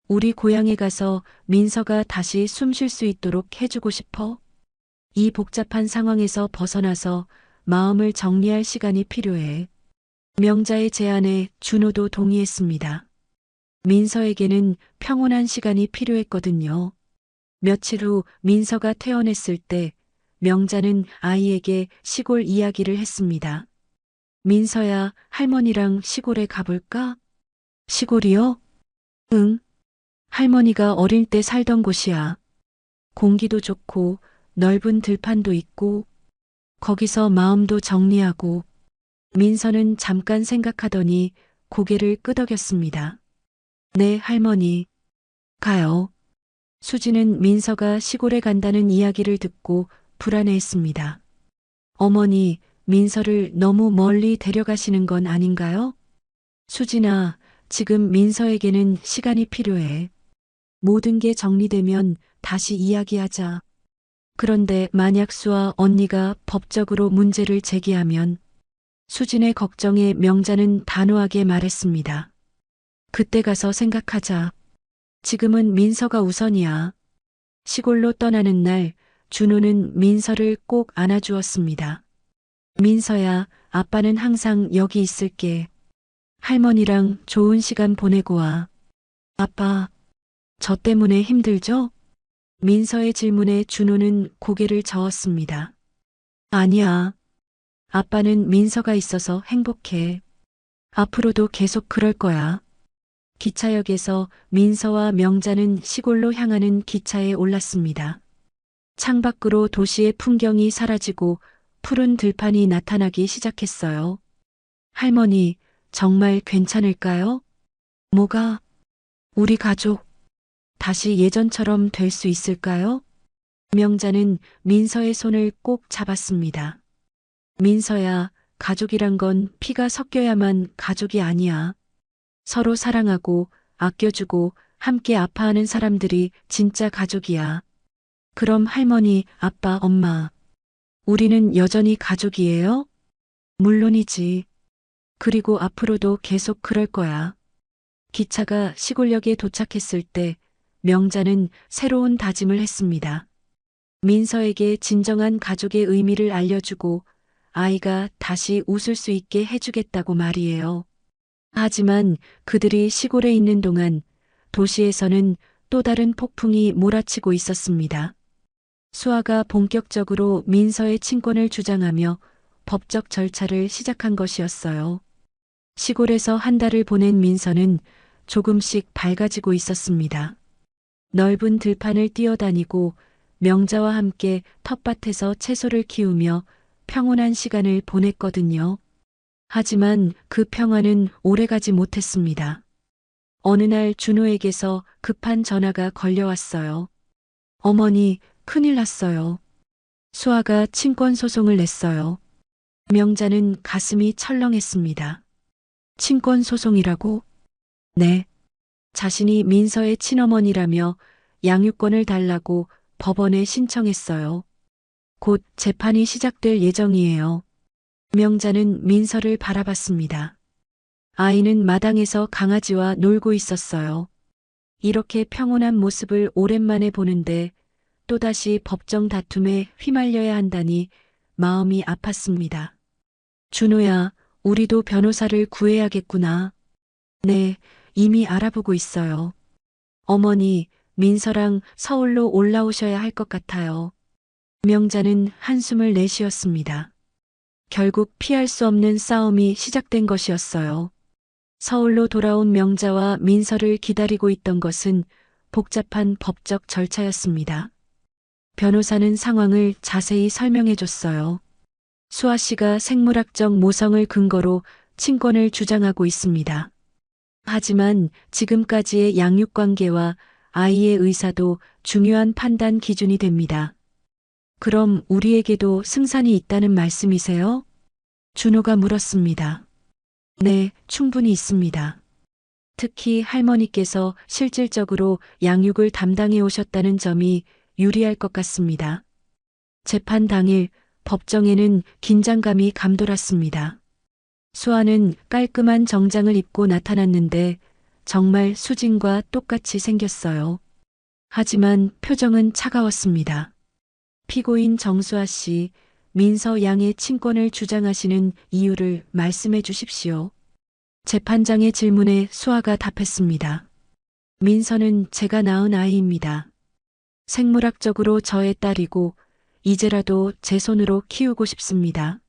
우리 고향에 가서 민서가 다시 숨 쉴 수 있도록 해주고 싶어. 이 복잡한 상황에서 벗어나서 마음을 정리할 시간이 필요해. 명자의 제안에 준호도 동의했습니다. 민서에게는 평온한 시간이 필요했거든요. 며칠 후 민서가 퇴원했을 때 명자는 아이에게 시골 이야기를 했습니다. 민서야, 할머니랑 시골에 가볼까? 시골이요? 응. 할머니가 어릴 때 살던 곳이야. 공기도 좋고 넓은 들판도 있고 거기서 마음도 정리하고. 민서는 잠깐 생각하더니 고개를 끄덕였습니다. 네, 할머니. 가요. 수지는 민서가 시골에 간다는 이야기를 듣고 불안해했습니다. 어머니, 민서를 너무 멀리 데려가시는 건 아닌가요? 수진아, 지금 민서에게는 시간이 필요해. 모든 게 정리되면 다시 이야기하자. 그런데 만약 수아 언니가 법적으로 문제를 제기하면 수진의 걱정에 명자는 단호하게 말했습니다. 그때 가서 생각하자. 지금은 민서가 우선이야. 시골로 떠나는 날 준호는 민서를 꼭 안아주었습니다. 민서야, 아빠는 항상 여기 있을게. 할머니랑 좋은 시간 보내고 와. 아빠, 저 때문에 힘들죠? 민서의 질문에 준호는 고개를 저었습니다. 아니야. 아빠는 민서가 있어서 행복해. 앞으로도 계속 그럴 거야. 기차역에서 민서와 명자는 시골로 향하는 기차에 올랐습니다. 창밖으로 도시의 풍경이 사라지고 푸른 들판이 나타나기 시작했어요. 할머니, 정말 괜찮을까요? 뭐가? 우리 가족, 다시 예전처럼 될 수 있을까요? 명자는 민서의 손을 꼭 잡았습니다. 민서야, 가족이란 건 피가 섞여야만 가족이 아니야. 서로 사랑하고 아껴주고 함께 아파하는 사람들이 진짜 가족이야. 그럼 할머니, 아빠, 엄마, 우리는 여전히 가족이에요? 물론이지. 그리고 앞으로도 계속 그럴 거야. 기차가 시골역에 도착했을 때 명자는 새로운 다짐을 했습니다. 민서에게 진정한 가족의 의미를 알려주고 아이가 다시 웃을 수 있게 해주겠다고 말이에요. 하지만 그들이 시골에 있는 동안 도시에서는 또 다른 폭풍이 몰아치고 있었습니다. 수아가 본격적으로 민서의 친권을 주장하며 법적 절차를 시작한 것이었어요. 시골에서 한 달을 보낸 민서는 조금씩 밝아지고 있었습니다. 넓은 들판을 뛰어다니고 명자와 함께 텃밭에서 채소를 키우며 평온한 시간을 보냈거든요. 하지만 그 평화는 오래가지 못했습니다. 어느 날 준호에게서 급한 전화가 걸려왔어요. 어머니, 큰일 났어요. 수아가 친권 소송을 냈어요. 명자는 가슴이 철렁했습니다. 친권 소송이라고? 네. 자신이 민서의 친어머니라며 양육권을 달라고 법원에 신청했어요. 곧 재판이 시작될 예정이에요. 명자는 민서를 바라봤습니다. 아이는 마당에서 강아지와 놀고 있었어요. 이렇게 평온한 모습을 오랜만에 보는데 또다시 법정 다툼에 휘말려야 한다니 마음이 아팠습니다. 준호야, 우리도 변호사를 구해야겠구나. 네, 이미 알아보고 있어요. 어머니, 민서랑 서울로 올라오셔야 할 것 같아요. 명자는 한숨을 내쉬었습니다. 결국 피할 수 없는 싸움이 시작된 것이었어요. 서울로 돌아온 명자와 민서를 기다리고 있던 것은 복잡한 법적 절차였습니다. 변호사는 상황을 자세히 설명해 줬어요. 수아 씨가 생물학적 모성을 근거로 친권을 주장하고 있습니다. 하지만 지금까지의 양육 관계와 아이의 의사도 중요한 판단 기준이 됩니다. 그럼 우리에게도 승산이 있다는 말씀이세요? 준호가 물었습니다. 네, 충분히 있습니다. 특히 할머니께서 실질적으로 양육을 담당해 오셨다는 점이 유리할 것 같습니다. 재판 당일 법정에는 긴장감이 감돌았습니다. 수아는 깔끔한 정장을 입고 나타났는데 정말 수진과 똑같이 생겼어요. 하지만 표정은 차가웠습니다. 피고인 정수아 씨, 민서 양의 친권을 주장하시는 이유를 말씀해 주십시오. 재판장의 질문에 수아가 답했습니다. 민서는 제가 낳은 아이입니다. 생물학적으로 저의 딸이고 이제라도 제 손으로 키우고 싶습니다.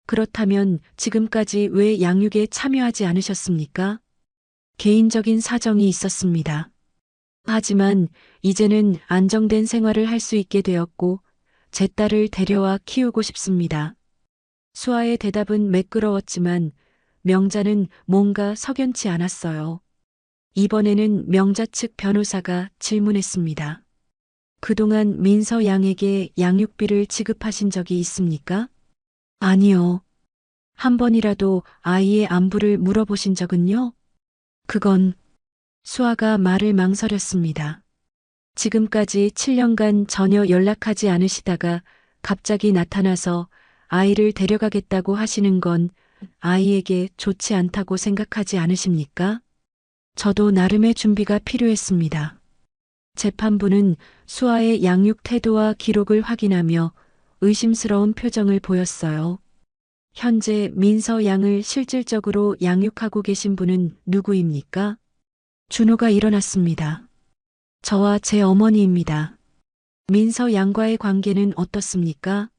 그렇다면 지금까지 왜 양육에 참여하지 않으셨습니까? 개인적인 사정이 있었습니다. 하지만 이제는 안정된 생활을 할 수 있게 되었고 제 딸을 데려와 키우고 싶습니다. 수아의 대답은 매끄러웠지만 명자는 뭔가 석연치 않았어요. 이번에는 명자 측 변호사가 질문했습니다. 그동안 민서 양에게 양육비를 지급하신 적이 있습니까? 아니요. 한 번이라도 아이의 안부를 물어보신 적은요? 그건 수아가 말을 망설였습니다. 지금까지 7년간 전혀 연락하지 않으시다가 갑자기 나타나서 아이를 데려가겠다고 하시는 건 아이에게 좋지 않다고 생각하지 않으십니까? 저도 나름의 준비가 필요했습니다. 재판부는 수아의 양육 태도와 기록을 확인하며 의심스러운 표정을 보였어요. 현재 민서 양을 실질적으로 양육하고 계신 분은 누구입니까? 준호가 일어났습니다. 저와 제 어머니입니다. 민서 양과의 관계는 어떻습니까?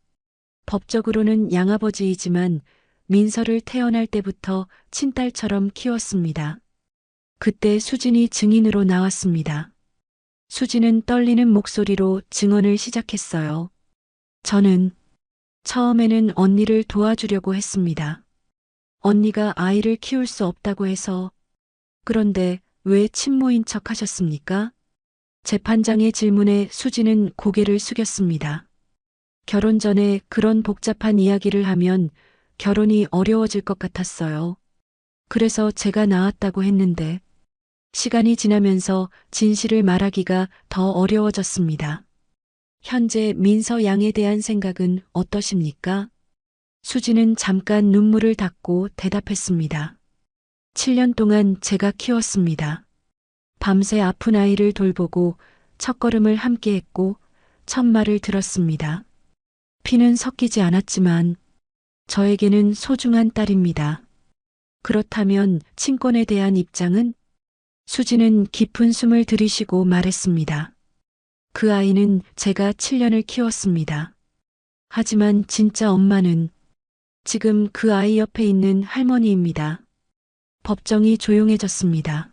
법적으로는 양아버지이지만 민서를 태어날 때부터 친딸처럼 키웠습니다. 그때 수진이 증인으로 나왔습니다. 수진은 떨리는 목소리로 증언을 시작했어요. 저는 처음에는 언니를 도와주려고 했습니다. 언니가 아이를 키울 수 없다고 해서. 그런데 왜 친모인 척 하셨습니까? 재판장의 질문에 수진은 고개를 숙였습니다. 결혼 전에 그런 복잡한 이야기를 하면 결혼이 어려워질 것 같았어요. 그래서 제가 나왔다고 했는데 시간이 지나면서 진실을 말하기가 더 어려워졌습니다. 현재 민서 양에 대한 생각은 어떠십니까? 수진은 잠깐 눈물을 닦고 대답했습니다. 7년 동안 제가 키웠습니다. 밤새 아픈 아이를 돌보고 첫걸음을 함께 했고 첫 말을 들었습니다. 피는 섞이지 않았지만 저에게는 소중한 딸입니다. 그렇다면 친권에 대한 입장은? 수진은 깊은 숨을 들이쉬고 말했습니다. 그 아이는 제가 7년을 키웠습니다. 하지만 진짜 엄마는 지금 그 아이 옆에 있는 할머니입니다. 법정이 조용해졌습니다.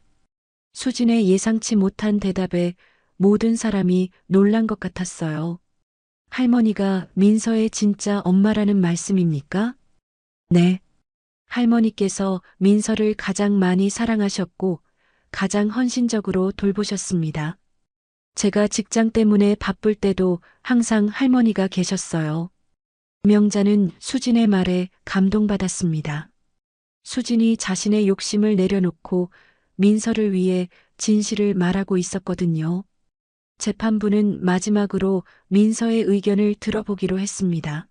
수진의 예상치 못한 대답에 모든 사람이 놀란 것 같았어요. 할머니가 민서의 진짜 엄마라는 말씀입니까? 네. 할머니께서 민서를 가장 많이 사랑하셨고 가장 헌신적으로 돌보셨습니다. 제가 직장 때문에 바쁠 때도 항상 할머니가 계셨어요. 명자는 수진의 말에 감동받았습니다. 수진이 자신의 욕심을 내려놓고 민서를 위해 진실을 말하고 있었거든요. 재판부는 마지막으로 민서의 의견을 들어보기로 했습니다.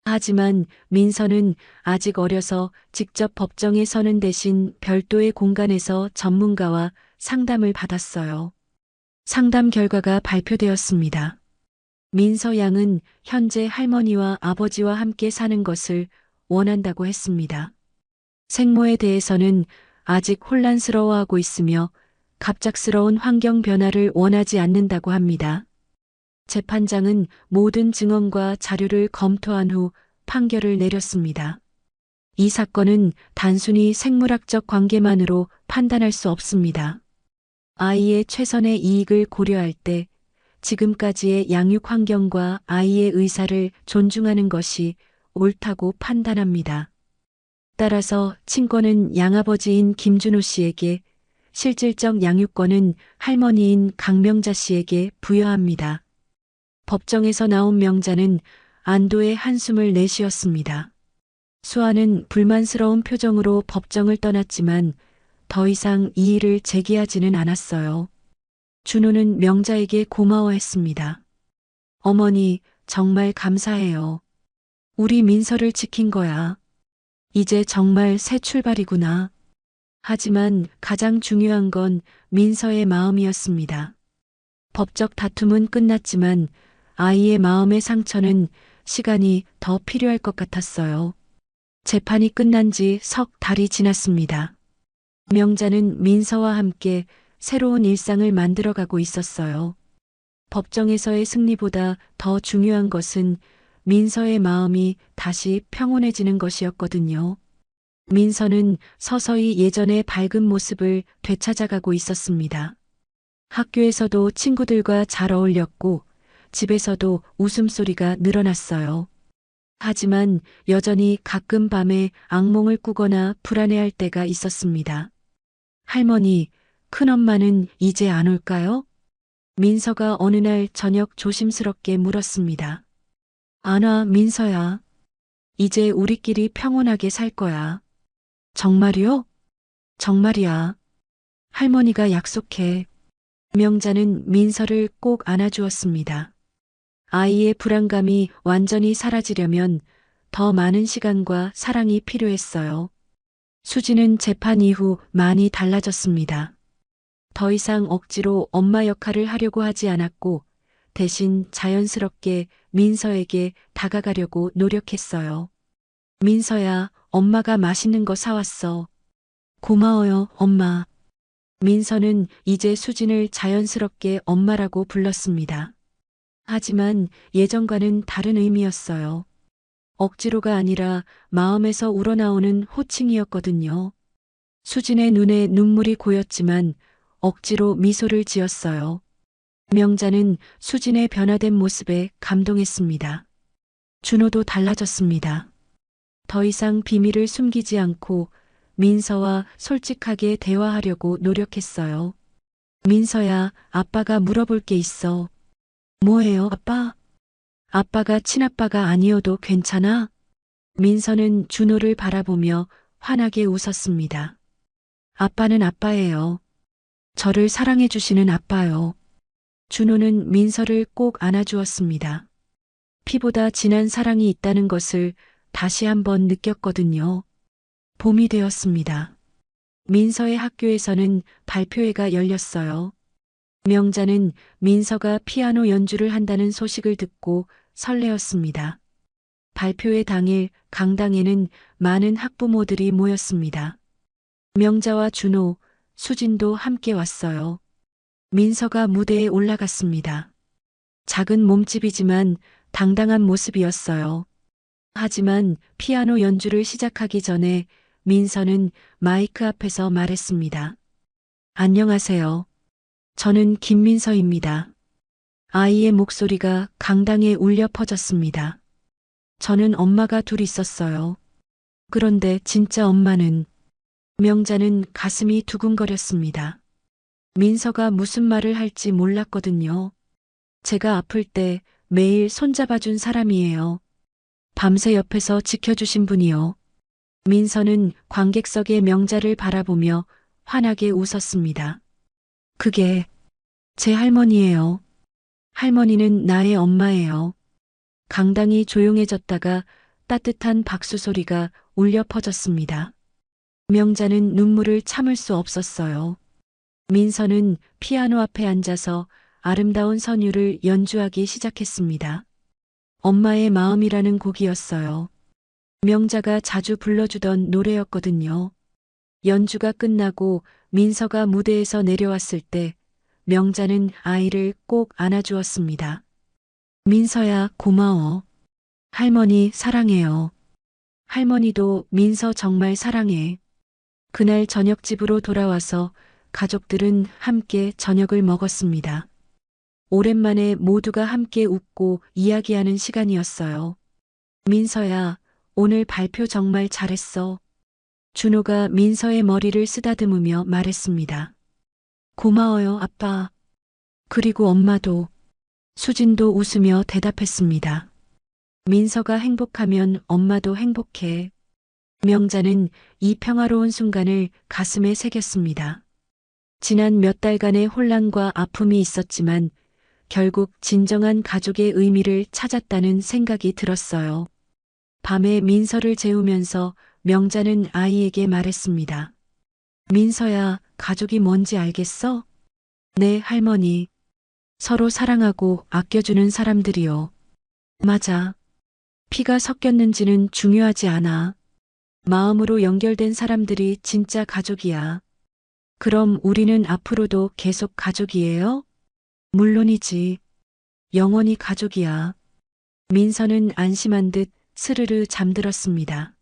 하지만 민서는 아직 어려서 직접 법정에 서는 대신 별도의 공간에서 전문가와 상담을 받았어요. 상담 결과가 발표되었습니다. 민서 양은 현재 할머니와 아버지와 함께 사는 것을 원한다고 했습니다. 생모에 대해서는 아직 혼란스러워하고 있으며 갑작스러운 환경 변화를 원하지 않는다고 합니다. 재판장은 모든 증언과 자료를 검토한 후 판결을 내렸습니다. 이 사건은 단순히 생물학적 관계만으로 판단할 수 없습니다. 아이의 최선의 이익을 고려할 때 지금까지의 양육 환경과 아이의 의사를 존중하는 것이 옳다고 판단합니다. 따라서 친권은 양아버지인 김준호 씨에게, 실질적 양육권은 할머니인 강명자 씨에게 부여합니다. 법정에서 나온 명자는 안도의 한숨을 내쉬었습니다. 수아는 불만스러운 표정으로 법정을 떠났지만 더 이상 이의를 제기하지는 않았어요. 준호는 명자에게 고마워했습니다. 어머니, 정말 감사해요. 우리 민서를 지킨 거야. 이제 정말 새 출발이구나. 하지만 가장 중요한 건 민서의 마음이었습니다. 법적 다툼은 끝났지만 아이의 마음의 상처는 시간이 더 필요할 것 같았어요. 재판이 끝난 지 석 달이 지났습니다. 명자는 민서와 함께 새로운 일상을 만들어가고 있었어요. 법정에서의 승리보다 더 중요한 것은 민서의 마음이 다시 평온해지는 것이었거든요. 민서는 서서히 예전의 밝은 모습을 되찾아가고 있었습니다. 학교에서도 친구들과 잘 어울렸고 집에서도 웃음소리가 늘어났어요. 하지만 여전히 가끔 밤에 악몽을 꾸거나 불안해할 때가 있었습니다. 할머니, 큰엄마는 이제 안 올까요? 민서가 어느 날 저녁 조심스럽게 물었습니다. 안 와, 민서야. 이제 우리끼리 평온하게 살 거야. 정말이요? 정말이야. 할머니가 약속해. 명자는 민서를 꼭 안아주었습니다. 아이의 불안감이 완전히 사라지려면 더 많은 시간과 사랑이 필요했어요. 수지는 재판 이후 많이 달라졌습니다. 더 이상 억지로 엄마 역할을 하려고 하지 않았고 대신 자연스럽게 민서에게 다가가려고 노력했어요. 민서야, 엄마가 맛있는 거 사왔어. 고마워요, 엄마. 민서는 이제 수진을 자연스럽게 엄마라고 불렀습니다. 하지만 예전과는 다른 의미였어요. 억지로가 아니라 마음에서 우러나오는 호칭이었거든요. 수진의 눈에 눈물이 고였지만 억지로 미소를 지었어요. 명자는 수진의 변화된 모습에 감동했습니다. 준호도 달라졌습니다. 더 이상 비밀을 숨기지 않고 민서와 솔직하게 대화하려고 노력했어요. 민서야, 아빠가 물어볼 게 있어. 뭐예요, 아빠? 아빠가 친아빠가 아니어도 괜찮아? 민서는 준호를 바라보며 환하게 웃었습니다. 아빠는 아빠예요. 저를 사랑해주시는 아빠요. 준호는 민서를 꼭 안아주었습니다. 피보다 진한 사랑이 있다는 것을 다시 한번 느꼈거든요. 봄이 되었습니다. 민서의 학교에서는 발표회가 열렸어요. 명자는 민서가 피아노 연주를 한다는 소식을 듣고 설레었습니다. 발표회 당일 강당에는 많은 학부모들이 모였습니다. 명자와 준호, 수진도 함께 왔어요. 민서가 무대에 올라갔습니다. 작은 몸집이지만 당당한 모습이었어요. 하지만 피아노 연주를 시작하기 전에 민서는 마이크 앞에서 말했습니다. 안녕하세요. 저는 김민서입니다. 아이의 목소리가 강당에 울려 퍼졌습니다. 저는 엄마가 둘 있었어요. 그런데 진짜 엄마는... 명자는 가슴이 두근거렸습니다. 민서가 무슨 말을 할지 몰랐거든요. 제가 아플 때 매일 손잡아준 사람이에요. 밤새 옆에서 지켜주신 분이요. 민서는 관객석의 명자를 바라보며 환하게 웃었습니다. 그게 제 할머니예요. 할머니는 나의 엄마예요. 강당이 조용해졌다가 따뜻한 박수 소리가 울려 퍼졌습니다. 명자는 눈물을 참을 수 없었어요. 민서는 피아노 앞에 앉아서 아름다운 선율을 연주하기 시작했습니다. 엄마의 마음이라는 곡이었어요. 명자가 자주 불러주던 노래였거든요. 연주가 끝나고 민서가 무대에서 내려왔을 때 명자는 아이를 꼭 안아주었습니다. 민서야, 고마워. 할머니 사랑해요. 할머니도 민서 정말 사랑해. 그날 저녁 집으로 돌아와서 가족들은 함께 저녁을 먹었습니다. 오랜만에 모두가 함께 웃고 이야기하는 시간이었어요. 민서야, 오늘 발표 정말 잘했어. 준호가 민서의 머리를 쓰다듬으며 말했습니다. 고마워요, 아빠. 그리고 엄마도. 수진도 웃으며 대답했습니다. 민서가 행복하면 엄마도 행복해. 명자는 이 평화로운 순간을 가슴에 새겼습니다. 지난 몇 달간의 혼란과 아픔이 있었지만 결국 진정한 가족의 의미를 찾았다는 생각이 들었어요. 밤에 민서를 재우면서 명자는 아이에게 말했습니다. 민서야, 가족이 뭔지 알겠어? 네, 할머니. 서로 사랑하고 아껴주는 사람들이요. 맞아. 피가 섞였는지는 중요하지 않아. 마음으로 연결된 사람들이 진짜 가족이야. 그럼 우리는 앞으로도 계속 가족이에요? 물론이지. 영원히 가족이야. 민서는 안심한 듯 스르르 잠들었습니다.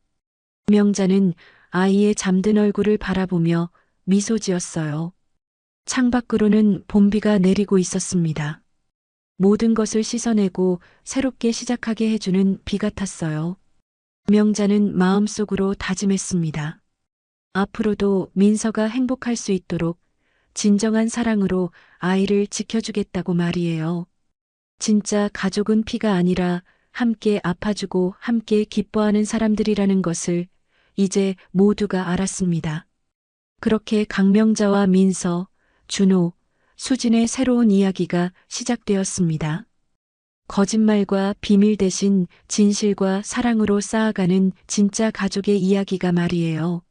명자는 아이의 잠든 얼굴을 바라보며 미소 지었어요. 창밖으로는 봄비가 내리고 있었습니다. 모든 것을 씻어내고 새롭게 시작하게 해주는 비 같았어요. 명자는 마음속으로 다짐했습니다. 앞으로도 민서가 행복할 수 있도록 진정한 사랑으로 아이를 지켜주겠다고 말이에요. 진짜 가족은 피가 아니라 함께 아파주고 함께 기뻐하는 사람들이라는 것을 이제 모두가 알았습니다. 그렇게 강명자와 민서, 준호, 수진의 새로운 이야기가 시작되었습니다. 거짓말과 비밀 대신 진실과 사랑으로 쌓아가는 진짜 가족의 이야기가 말이에요.